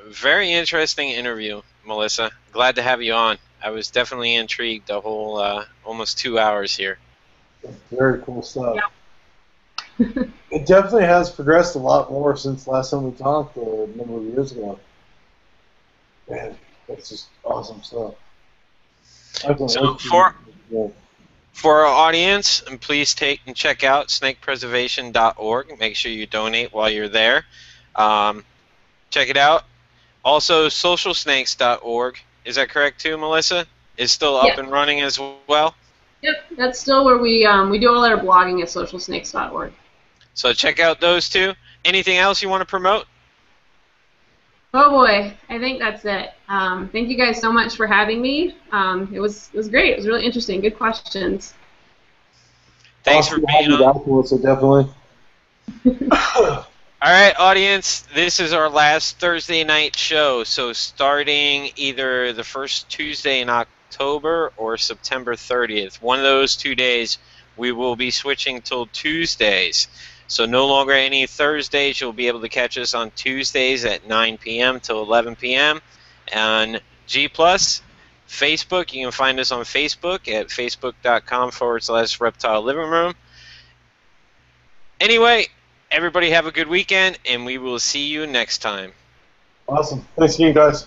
very interesting interview, Melissa. Glad to have you on. I was definitely intrigued the whole almost 2 hours here. Very cool stuff. Yeah. It definitely has progressed a lot more since last time we talked a number of years ago. Man, that's just awesome stuff. So for our audience, and please take and check out snakepreservation.org. Make sure you donate while you're there. Check it out. Also, socialsnakes.org. Is that correct too, Melissa? Is still up and running as well? Yep, that's still where we do all our blogging at socialsnakes.org. So check out those two. Anything else you want to promote? Oh boy, I think that's it. Thank you guys so much for having me. It was great. It was really interesting. Good questions. Thanks for being on. So definitely. All right, audience, this is our last Thursday night show. So starting either the first Tuesday in October or September 30th, one of those 2 days, we will be switching till Tuesdays. So no longer any Thursdays. You'll be able to catch us on Tuesdays at 9 p.m. till 11 p.m. On G+, Facebook. You can find us on Facebook at facebook.com/Reptile Living Room. Anyway, everybody have a good weekend, and we will see you next time. Awesome. Thanks again, guys.